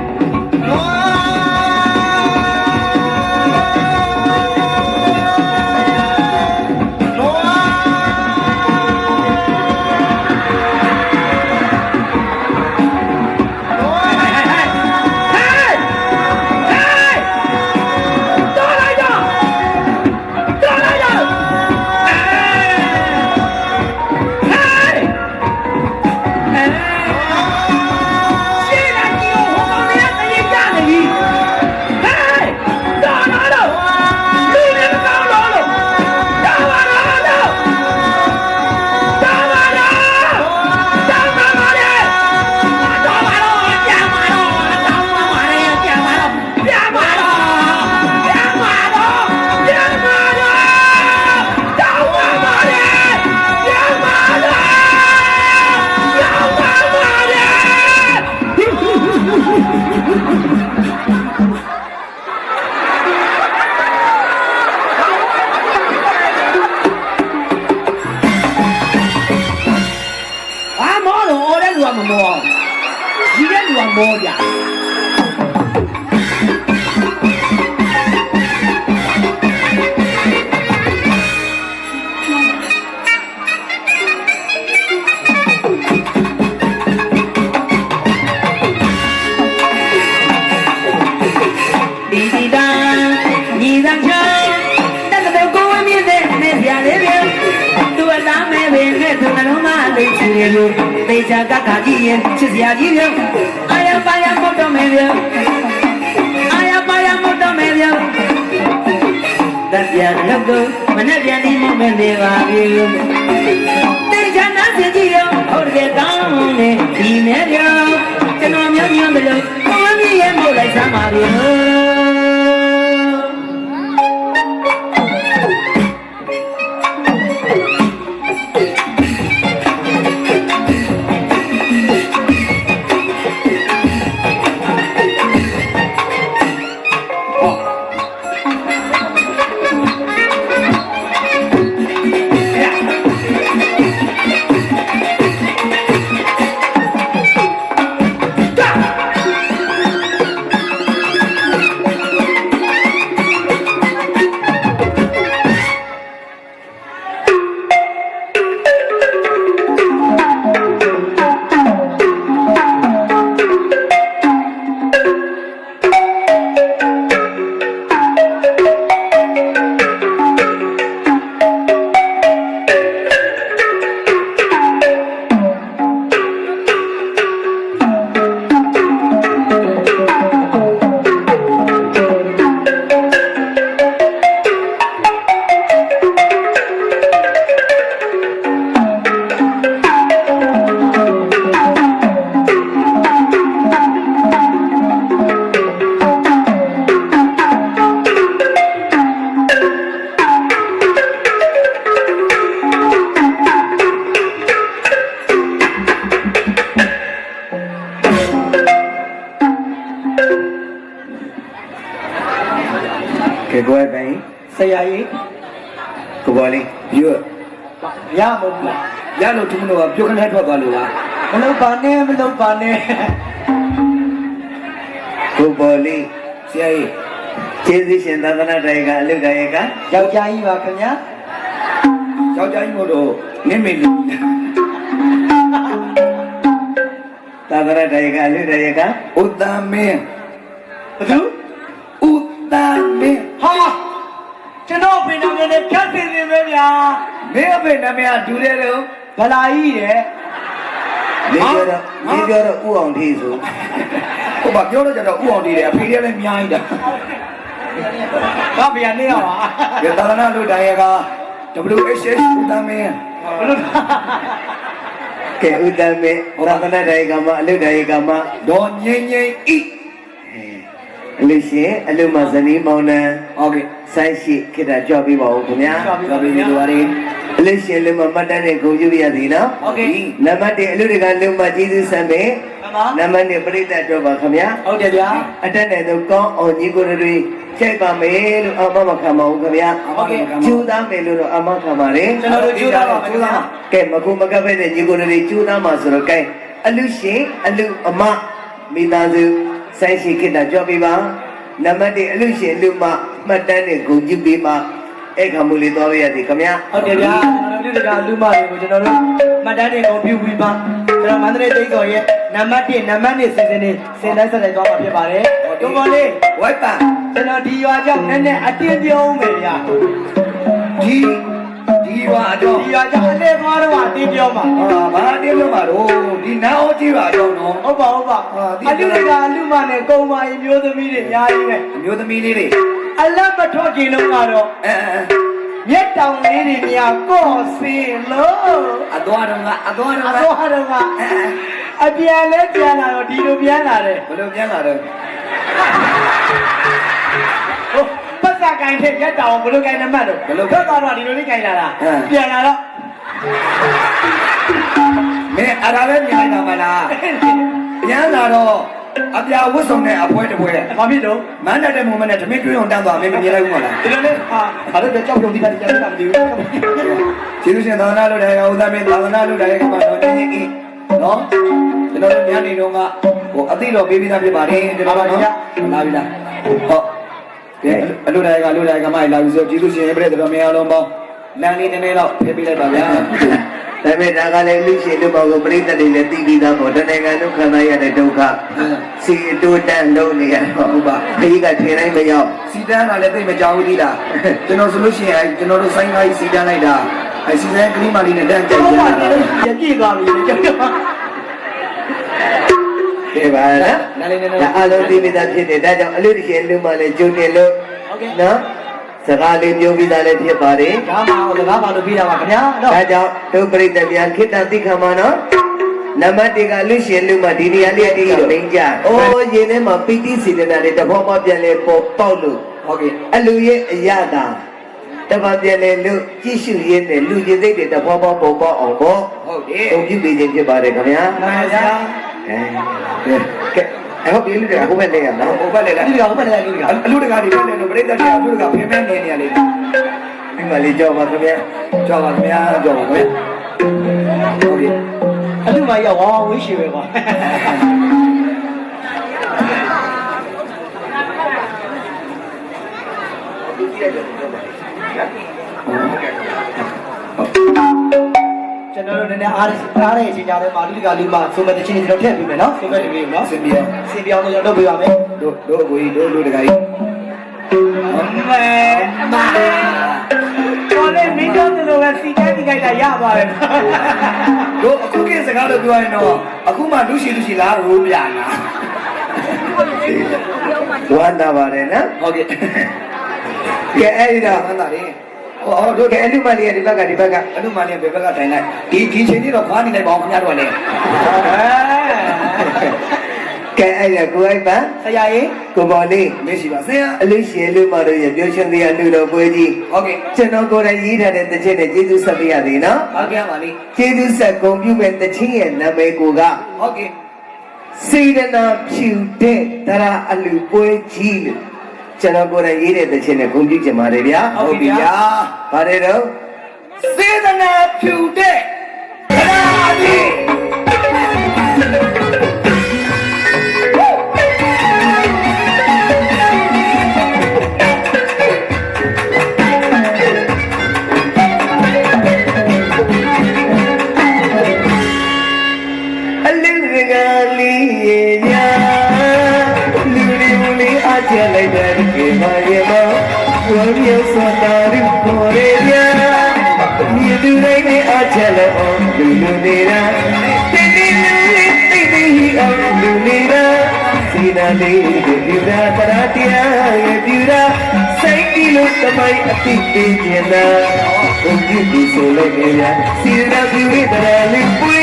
မောပြဒီဒီတာညီစံချာတက်တဲ့ကိုဝင်းမြင့်တဲ့နဲ့ပြလေးတွေသူအသားမဲပင်နဲ့သူနှလုံးသားလိတ်ချီလို့တေချာကခါကြည့်ရင်ချစ်စရာကြီးပြောအာရပါရမတော်မဲပြောအာရပါရမတော်မဲပြောတပြန်လောက်ကိုမနဲ့ပြန်ဒီမမဲသေးပါဘူးတေချာနာစင်ကြည့်ရောဟုတ်တယ်ကောင်းနေဒီမဲပြောကျွန်တော်မျိုးမျိုးမလို့ကိုဝင်းမြင့်ရဲ့မို့လိုက်စမ်းပါဗျာ ကဲကိုယ်ပိုင် ဆရာကြီး ကိုပေါ်လေးယူ ရမလို့လား ရလို့သူတို့ကပြုတ်ခနဲ့ထွက်သွားလို့လား မလုပ်ပါနဲ့မလုပ်ပါနဲ့ ကိုပေါ်လေးဆရာကြီးကျေးဇူးရှင်သာသနာတော်ကအလုတော်ရဲ့က ယောက်ျားကြီးပါခင်ဗျာ ယောက်ျားကြီးမို့လို့နင်းမေလူသာသနာတော်ရဲ့ကအလုတော်ရဲ့ကဥတ္တမင်း ဘသူ ဥတ္တမင်း ဟာကျွန်တော်ပြင်တော်နဲ့ဖြတ်စင်နေပဲဗျာ မင်းအဖေနာမည်ကဒူတယ်လို့ ဗလာကြီးတဲ့ နေပြောတော့ဥအောင်ထေးဆိုဟုတ်ပါပြောတော့ကြတော့ဥအောင်ထေးတယ်အဖေတွေကလည်းအများကြီးတာ ဘာဗျာနေရပါ ဒီသာသနာလူတိုင်းက WHS ဥတ္တမင်း ဘလို့ ကဲဥတ္တမင်းသာသနာတော်ကမှအလုတော်ရဲ့ကမှဒေါ်ငိမ့်ငိမ့်ဤအလုရှင်အလုမဇနီးမောင်နှံဟုတ်ကဲ့ဆိုင်ရှိခိတ္တကြွပြီးပါဦးခင်ဗျာကြွပြီးလို့ပါရင်အလုရှင်လူမမှတ်တမ်းနဲ့ဂုဏ်ပြုရသည်နော်ဟုတ်ကဲ့နံပါတ်1အလုတွေကလူမကျေးဇူးဆံပေနံပါတ်2ပရိသတ်တော်ပါခင်ဗျာ ဟုတ်တယ်ဗျာ အတက်နဲ့တော့ကောင်းအောင်ညီကိုတွေကျိုက်ပါမယ်လို့အမမခံပါဘူးခင်ဗျာဟုတ်ကဲ့ကျူးသားမယ်လို့တော့အမခံပါတယ် ကျွန်တော်တို့ကျူးသားပါကျူးသားပါ ကဲမကူမကပ်ပဲနဲ့ညီကိုတွေကျူးသားမှာဆိုတော့ကဲအလူရှင်အလူအမမိသားစုဆိုင်ရှိခိတ္တကြွပြီးပါနံပါတ်1အလူရှင်အလူမမှတ်တမ်းနဲ့ဂုဏ်ပြုပြီးမှအဲ့ခါမူလေးသွားရသည်ခင်ဗျာ ဟုတ်တယ်ဗျာကျွန်တော်တို့ကလူမတွေကိုကျွန်တော်တို့မှတ်တမ်းတွေကိုပြုပြီးပါကျွန်တော်မန္တလေးတိတ်တော်ရဲ့နံပါတ်1နံပါတ်2စီစဉ်နေစင်တိုင်းဆက်တိုင်းသွားမှာဖြစ်ပါတယ်ဒုံပေါ်လေး ဝိုက်ပါ ကျွန်တော်ဒီရွာကြောင့်နည်းနည်းအတင်းပြုံးမယ်ဗျာ ဒီရွာတော့ ဒီရွာကြောင့်အလေးသွားတော့အတင်းပြုံးပါ ဘာတင်းလို့ပါတော့ဒီနာအိုကြီးပါတော့နော် ဟုတ်ပါဟုတ်ပါအလူတွေကလူမနဲ့ကုံမာရင်မျိုးသမီးတွေအများကြီးပဲ အမျိုးသမီးလေးတွေ အလတ်မထွက်ကြလုံးကတော့မြက်တောင်လေးတွေများကော့စင်လို့ အသွားတော့ကအသွားတော့ အတော့ဟာတော့ကအပြန်လဲပြန်လာတော့ဒီလိုပြန်လာတယ် ဘယ်လိုပြန်လာတော့ ဟုတ်ပတ်စကိုင်းထက်မြက်တောင်ဘယ်လိုကိုင်းနမှတ်တော့ဘယ်လိုဖက်သွားတော့ဒီလိုလေးကိုင်းလာတာပြန်လာတော့ မင်းအရာပဲမြင်လိုက်တာမလားပြန်လာတော့အပြာဝတ်ဆောင်တဲ့အပွဲတစ်ပွဲ ဘာဖြစ်တော့ မန်းတဲ့မုံမနဲ့ဓမင်းတွင်းအောင်တန်းသွားမင်းမမြင်လိုက်ဘူးမလား ဒီလိုလေးဟာဘာလို့ကြောက်ပြုံးဒီကကြာတာမသိဘူး ကျေးဇူးရှင်သာသနာလို့တဲ့ဥဒ္ဒမင်းသာသနာလို့တဲ့ကမှတော့နေနေနော်ကျွန်တော်တို့ညနေတော့ကဟိုအသိတော်ပေးပြီးသားဖြစ်ပါတယ်ကျွန်တော်တို့နော်လာပြီလားဟုတ်ကဲအလို့တဲ့ကလို့တဲ့ကမှလာပြီဆိုကျေးဇူးရှင်ပြည့်တဲ့တော်များလုံးပေါင်းလမ်းလေးနည်းနည်းတော့ဖျက်ပေးလိုက်ပါဗျာဒါပေမဲ့ဒါကလည်းလူရှိလူပေါင်းကိုပြိတ္တတွေလည်းသိပြီးသားပေါ့တဏှာကဒုက္ခနာရတဲ့ဒုက္ခစီအတူတန်လုံးနေရတော့ဟုတ်ပါခကြီးကထင်တိုင်းမရောက်စီတန်းကလည်းသိမကြောက်ဘူးဒီလားကျွန်တော်ဆိုလို့ရှိရင်ကျွန်တော်တို့ဆိုင်းကားကြီးစီတန်းလိုက်တာအစီစဉ်ကလေးမလေးနဲ့တန်းကြိုက်ကြတာ ရပြည့်သွားပြီကြောက်ပါ ဒီပါလားနားလေးနဲ့အလုံးသိပြီးသားဖြစ်တယ်ဒါကြောင့်အလူတရှင်လူမလည်းကျုံနေလို့နော်စကားလေးပြောပြီးသားလည်းဖြစ်ပါတယ် ဒါမှဟိုစကားပါလို့ပြီးတာပါခင်ဗျာ ဒါကြောင့်ဒုပရိသတ်များခိတ္တသိခံမှာနော်နံပါတ်1ကလူရှင်လူမဒီနေရာလေးတီးတော့နေကြ။အိုးရင်ထဲမှာပီတိစေတနာတွေတဘောမပြန်လဲပေါ်ပေါက်လို့ဟုတ်ကဲ့အလူရဲ့အရသာတဘောပြန်လဲလူကြည့်ရှုရင်းနဲ့လူကြီးစိတ်တွေတဘောပေါ်ပေါက်အောင်ပေါ့ဟုတ်တယ်။ဘုံပြုပေးခြင်းဖြစ်ပါတယ်ခင်ဗျာ မှန်ပါဗျာ ကဲအဲ့ဟုတ်ပြီလူတွေကဟိုဘက်နေရနော်ဟိုဘက်နေလား ဒီကဟိုဘက်လည်းဒီကအ လူတကာတွေပြန်နေလို့ပရိသတ်တွေအလူတကာဖင်ဖင်နေနေရလေဒီမှာလေးကြောက်ပါခင်ဗျာကြောက်ပါခင်ဗျာကြောက်ပါခင်ဗျာဟုတ်ပြီ အလူမကြီးကဝါဝဝေးရှိပဲကွာ ကျွန်တော်တို့နည်းနည်းအားတဲ့အချိန်ကြတဲ့မှာလူတကာလူမဆိုမဲ့တချင်းကျွန်တော်ထည့်ပေးမယ်နော်ဆိုမဲ့ဒီလေးကိုနော် စင်ပြေ စီပြောင်းလို့ကျွန်တော်လုပ်ပေးပါမယ် တို့အကိုကြီးတို့လူတကာကြီး မဲမာတော်လေးမင်းတို့တို့ပဲစီတိုင်းဒီကြိုက်တာရပါတယ် တို့အခုကိစကားလို့ပြောရင်တော့အခုမှလူရှိလားရိုးပြနာဝမ်းသာပါတယ်နော်ဟုတ်ကဲ့ကဲအဲ့ဒါဝမ်းသာတယ်ဟောတို့ကအလူမလေးကဒီဘက်ကအလူမလေးကဘယ်ဘက်ကထိုင်လိုက်ဒီချိန်ကြီးတော့ခွာနေလိုက်ပါအောင်ခင်ဗျားတို့ကလည်းကဲအဲ့ဒါကိုအိုက်ပါ ဆရာကြီး ကိုပေါ်လေးမရှိပါဆရာအလေးရှင်လူမတို့ရဲ့ပြောရှင်တရားလူတော်ပွဲကြီးဟုတ်ကဲ့ကျွန်တော်ကိုယ်တိုင်ရေးထားတဲ့တခြင်းနဲ့ကျေးဇူးဆက်ပေးရသေးနော်ဟုတ်ကဲ့ပါလေးကျေးဇူးဆက်ဂုဏ်ပြုမဲ့တခြင်းရဲ့နာမည်ကိုကဟုတ်ကဲ့ စေတနာဖြူတဲ့တရားအလူပွဲကြီးလို့ကျွန်တော်ကိုယ်တိုင်ရေးတဲ့တခြင်းနဲ့ဂုဏ်ပြုချင်ပါတယ်ဗျာ ဟုတ်ပြီဗျာ ပါတယ်တော့ စေတနာဖြူတဲ့တရားလေး အလူကလေးရာလူလေးအကျလိုက်တဲ့ကေမရေမဝရစတာရကိုရေရာမြေလူတိုင်းနဲ့အကျလိုက်အောင်လူနေတာတိတိလူလေးတိတိအောင်လူနေတာစီနာလေးဒီရာတရာတရားရဲ့ဒီရာစိတ်ဒီလိုတမိုင်းအတိတ်တင်နေတာဘုရားဒီဆိုလို့နေရစီနာပြည့်တဲ့လေးပွေ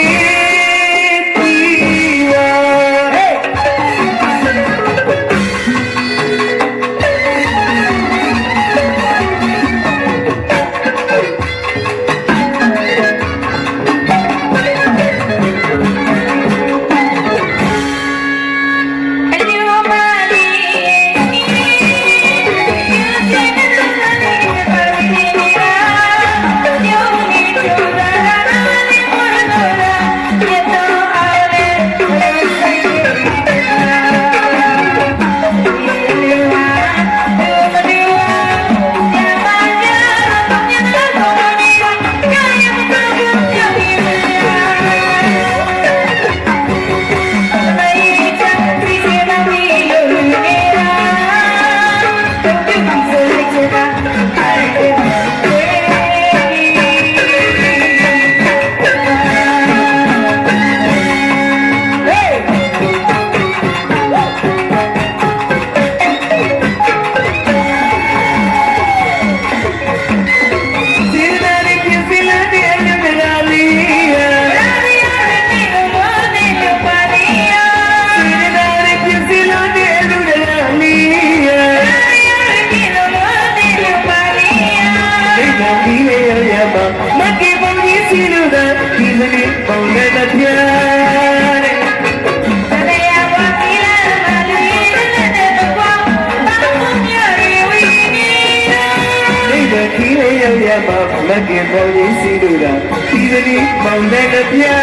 မကင်ပေါ်ရေးစီလို့တာဒီကနေ့မောင်တဲ့ပြာ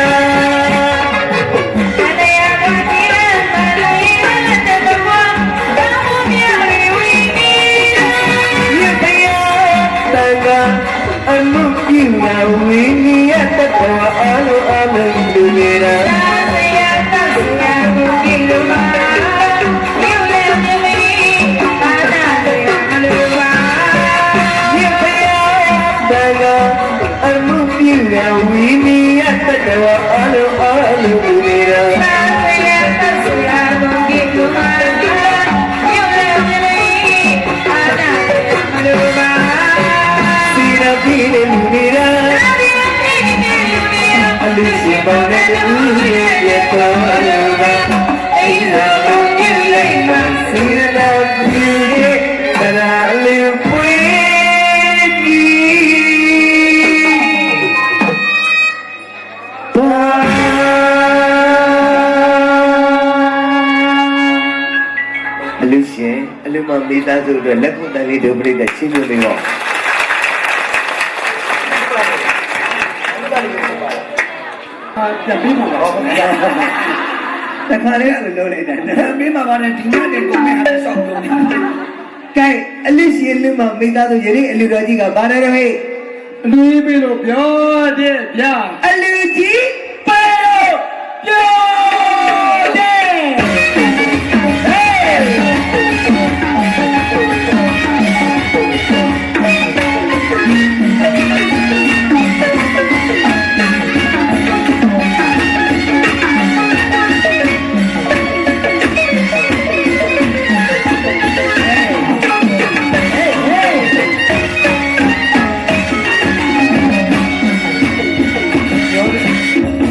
တရားပါတိရမလေးနဲ့တဲ့ဘဝဘာမှမရဝီနီရတရားတန်ကအမှုပြုနာဝီနီရတဲ့ဘဝအလုံးလူနေတာတရားတတ်စရာကိုကြည့်လို့ပါမြို့လေမြင်လေးဘာသာတွေမလို့ပါရတရားအမှုပြုနာဝီနီရတဲ့ဘဝအလုံးလူနေတာတရားတတ်စရာကိုကြည့်လို့ပါမြို့လေမြင်လေးဘာသာတွေမလို့ပါစီရပြည်လူနေတာအလူရှင်ပေါင်းတဲ့ဦးရဲ့ပြတ်တော်အလူကအိရာကိုပြလိုက်မှစီရတော်ပြည်ရဲ့တရားအလူပွေးကြီးပါအလူရှင်အလူမမိသားစုတို့လက်ခုတန်လေးတို့ပြိတ္တချင်းချင်းလေးတော့ပြန်ပြီးမှာပါတခါလေးဆိုလုံးလိုက်တာမင်းမှာပါနဲ့ဒီညနေကိုမင်းဟာဆောက်လို့နေကဲအလစ်ရှင်လူမမိသားစုယနေ့အလူတော်ကြီးကဘာလဲတော့ဟဲ့အလူကြီးပြီလို့ပြောတဲ့ဗျာအလူကြီးပဲလို့ပြောတဲ့ဟေး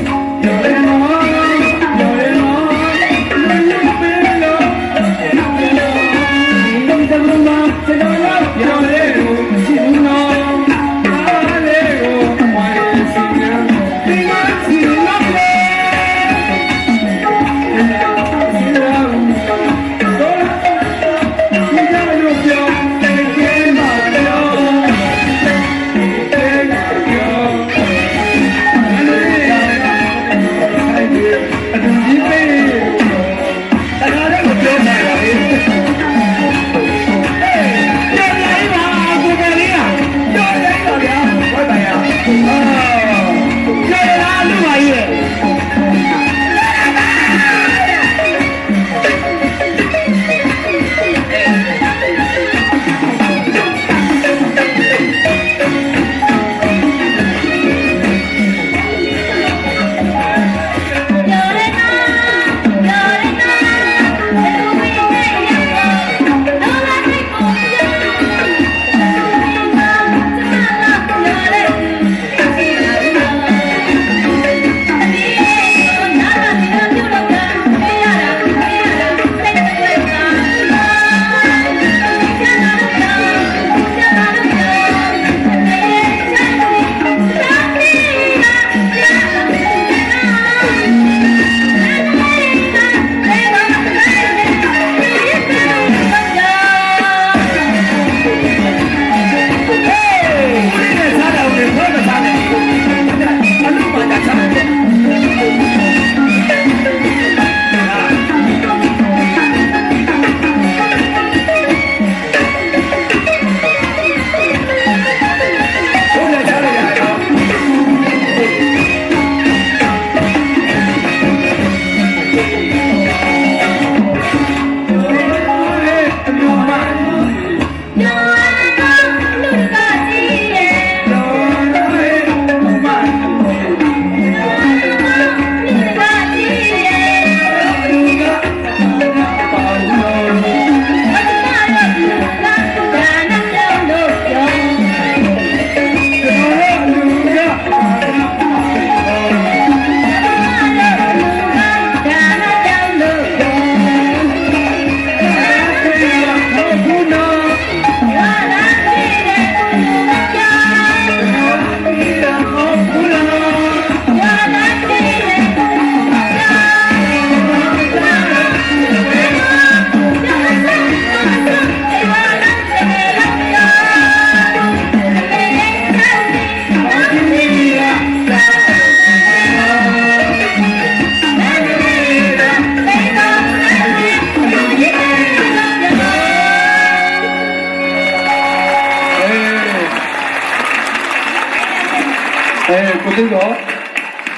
သိတော့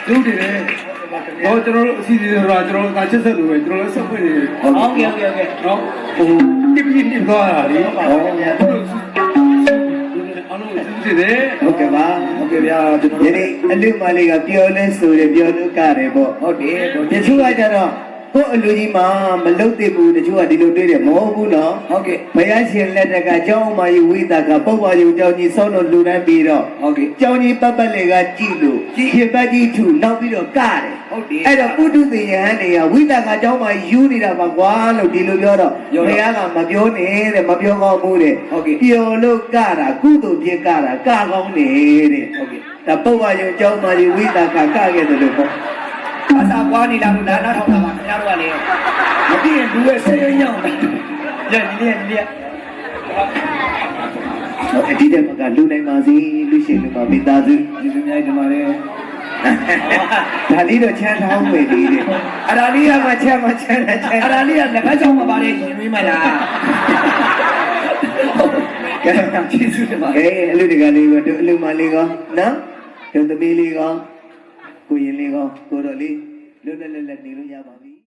ဒုတိယတော့ကျွန်တော်တို့အစီအစဉ်တော့ကျွန်တော်ကချစ်ဆက်လို့ပဲကျွန်တော်လည်းဆက်ဖွင့်နေတယ်ဟုတ်ကဲ့နော်ဟိုတိပိတိသွားတာလေဟောအားလုံးသိတယ် ဟုတ်ကဲ့ပါဟုတ်ကဲ့ဗျာဒီနေ့အလူမလေးကပြောလဲဆိုတယ်ပြောလို့ကတယ်ပေါ့ဟုတ်တယ်တချို့ကကြတော့ကိုအလူကြီးမှမလုတ်သေးဘူးတချို့ကဒီလိုတွေးတယ်မဟုတ်ဘူးနော်ဟုတ်ကဲ့ဘုရားရှင်လက်ထက်ကကျောင်းမကြီးဝိသကပုပ္ပါယုံကျောင်းကြီးဆောင်းတော့လူတန်းပြီးတော့ဟုတ်ကဲ့ကျောင်းကြီးပတ်ပတ်လေကကြည့်လို့ဖြစ်ပတ်ကြီးထူနောက်ပြီးတော့ကတယ်ဟုတ်တယ်အဲ့တော့ပုထုသေယဟန်တွေကဝိသကကျောင်းမကြီးယူနေတာပါကွာလို့ဒီလိုပြောတော့ဘုရားကမပြောနဲ့တဲ့မပြောကောင်းဘူးတဲ့ဟုတ်ကဲ့ပျော်လို့ကတာကုသိုလ်ဖြစ်ကတာကကောင်းနေတဲ့ဟုတ်ကဲ့ဒါပုပ္ပါယုံကျောင်းမကြီးဝိသကကခဲ့တယ်လို့ပေါ့အသာကွာနေလာလို့နားထောင်တာပါခင်ဗျားတို့ကလည်းမပြည့်ဘူးရဲ့ဆေးရင်းရောက်တယ်ညနေညဒီတဲ့ကလူနိုင်ပါစေလူရှိလူပါမိသားစုဒီလိုများဒီမှာလေဒါလေးတော့ချမ်းသာအောင်ပဲဒီတဲ့အရာလေးကမှချမ်းချမ်းအရာလေးကငါးချောင်းမပါလေရှင်မင်းမလားကဲကျေးဇူးတင်ပါအလူတကလေးကအလူမလေးကောနော်တို့သမီးလေးကောကိုရင်လေးကောကိုတော်လေးလွတ်လွတ်လပ်လပ်နေလို့ရပါပြီ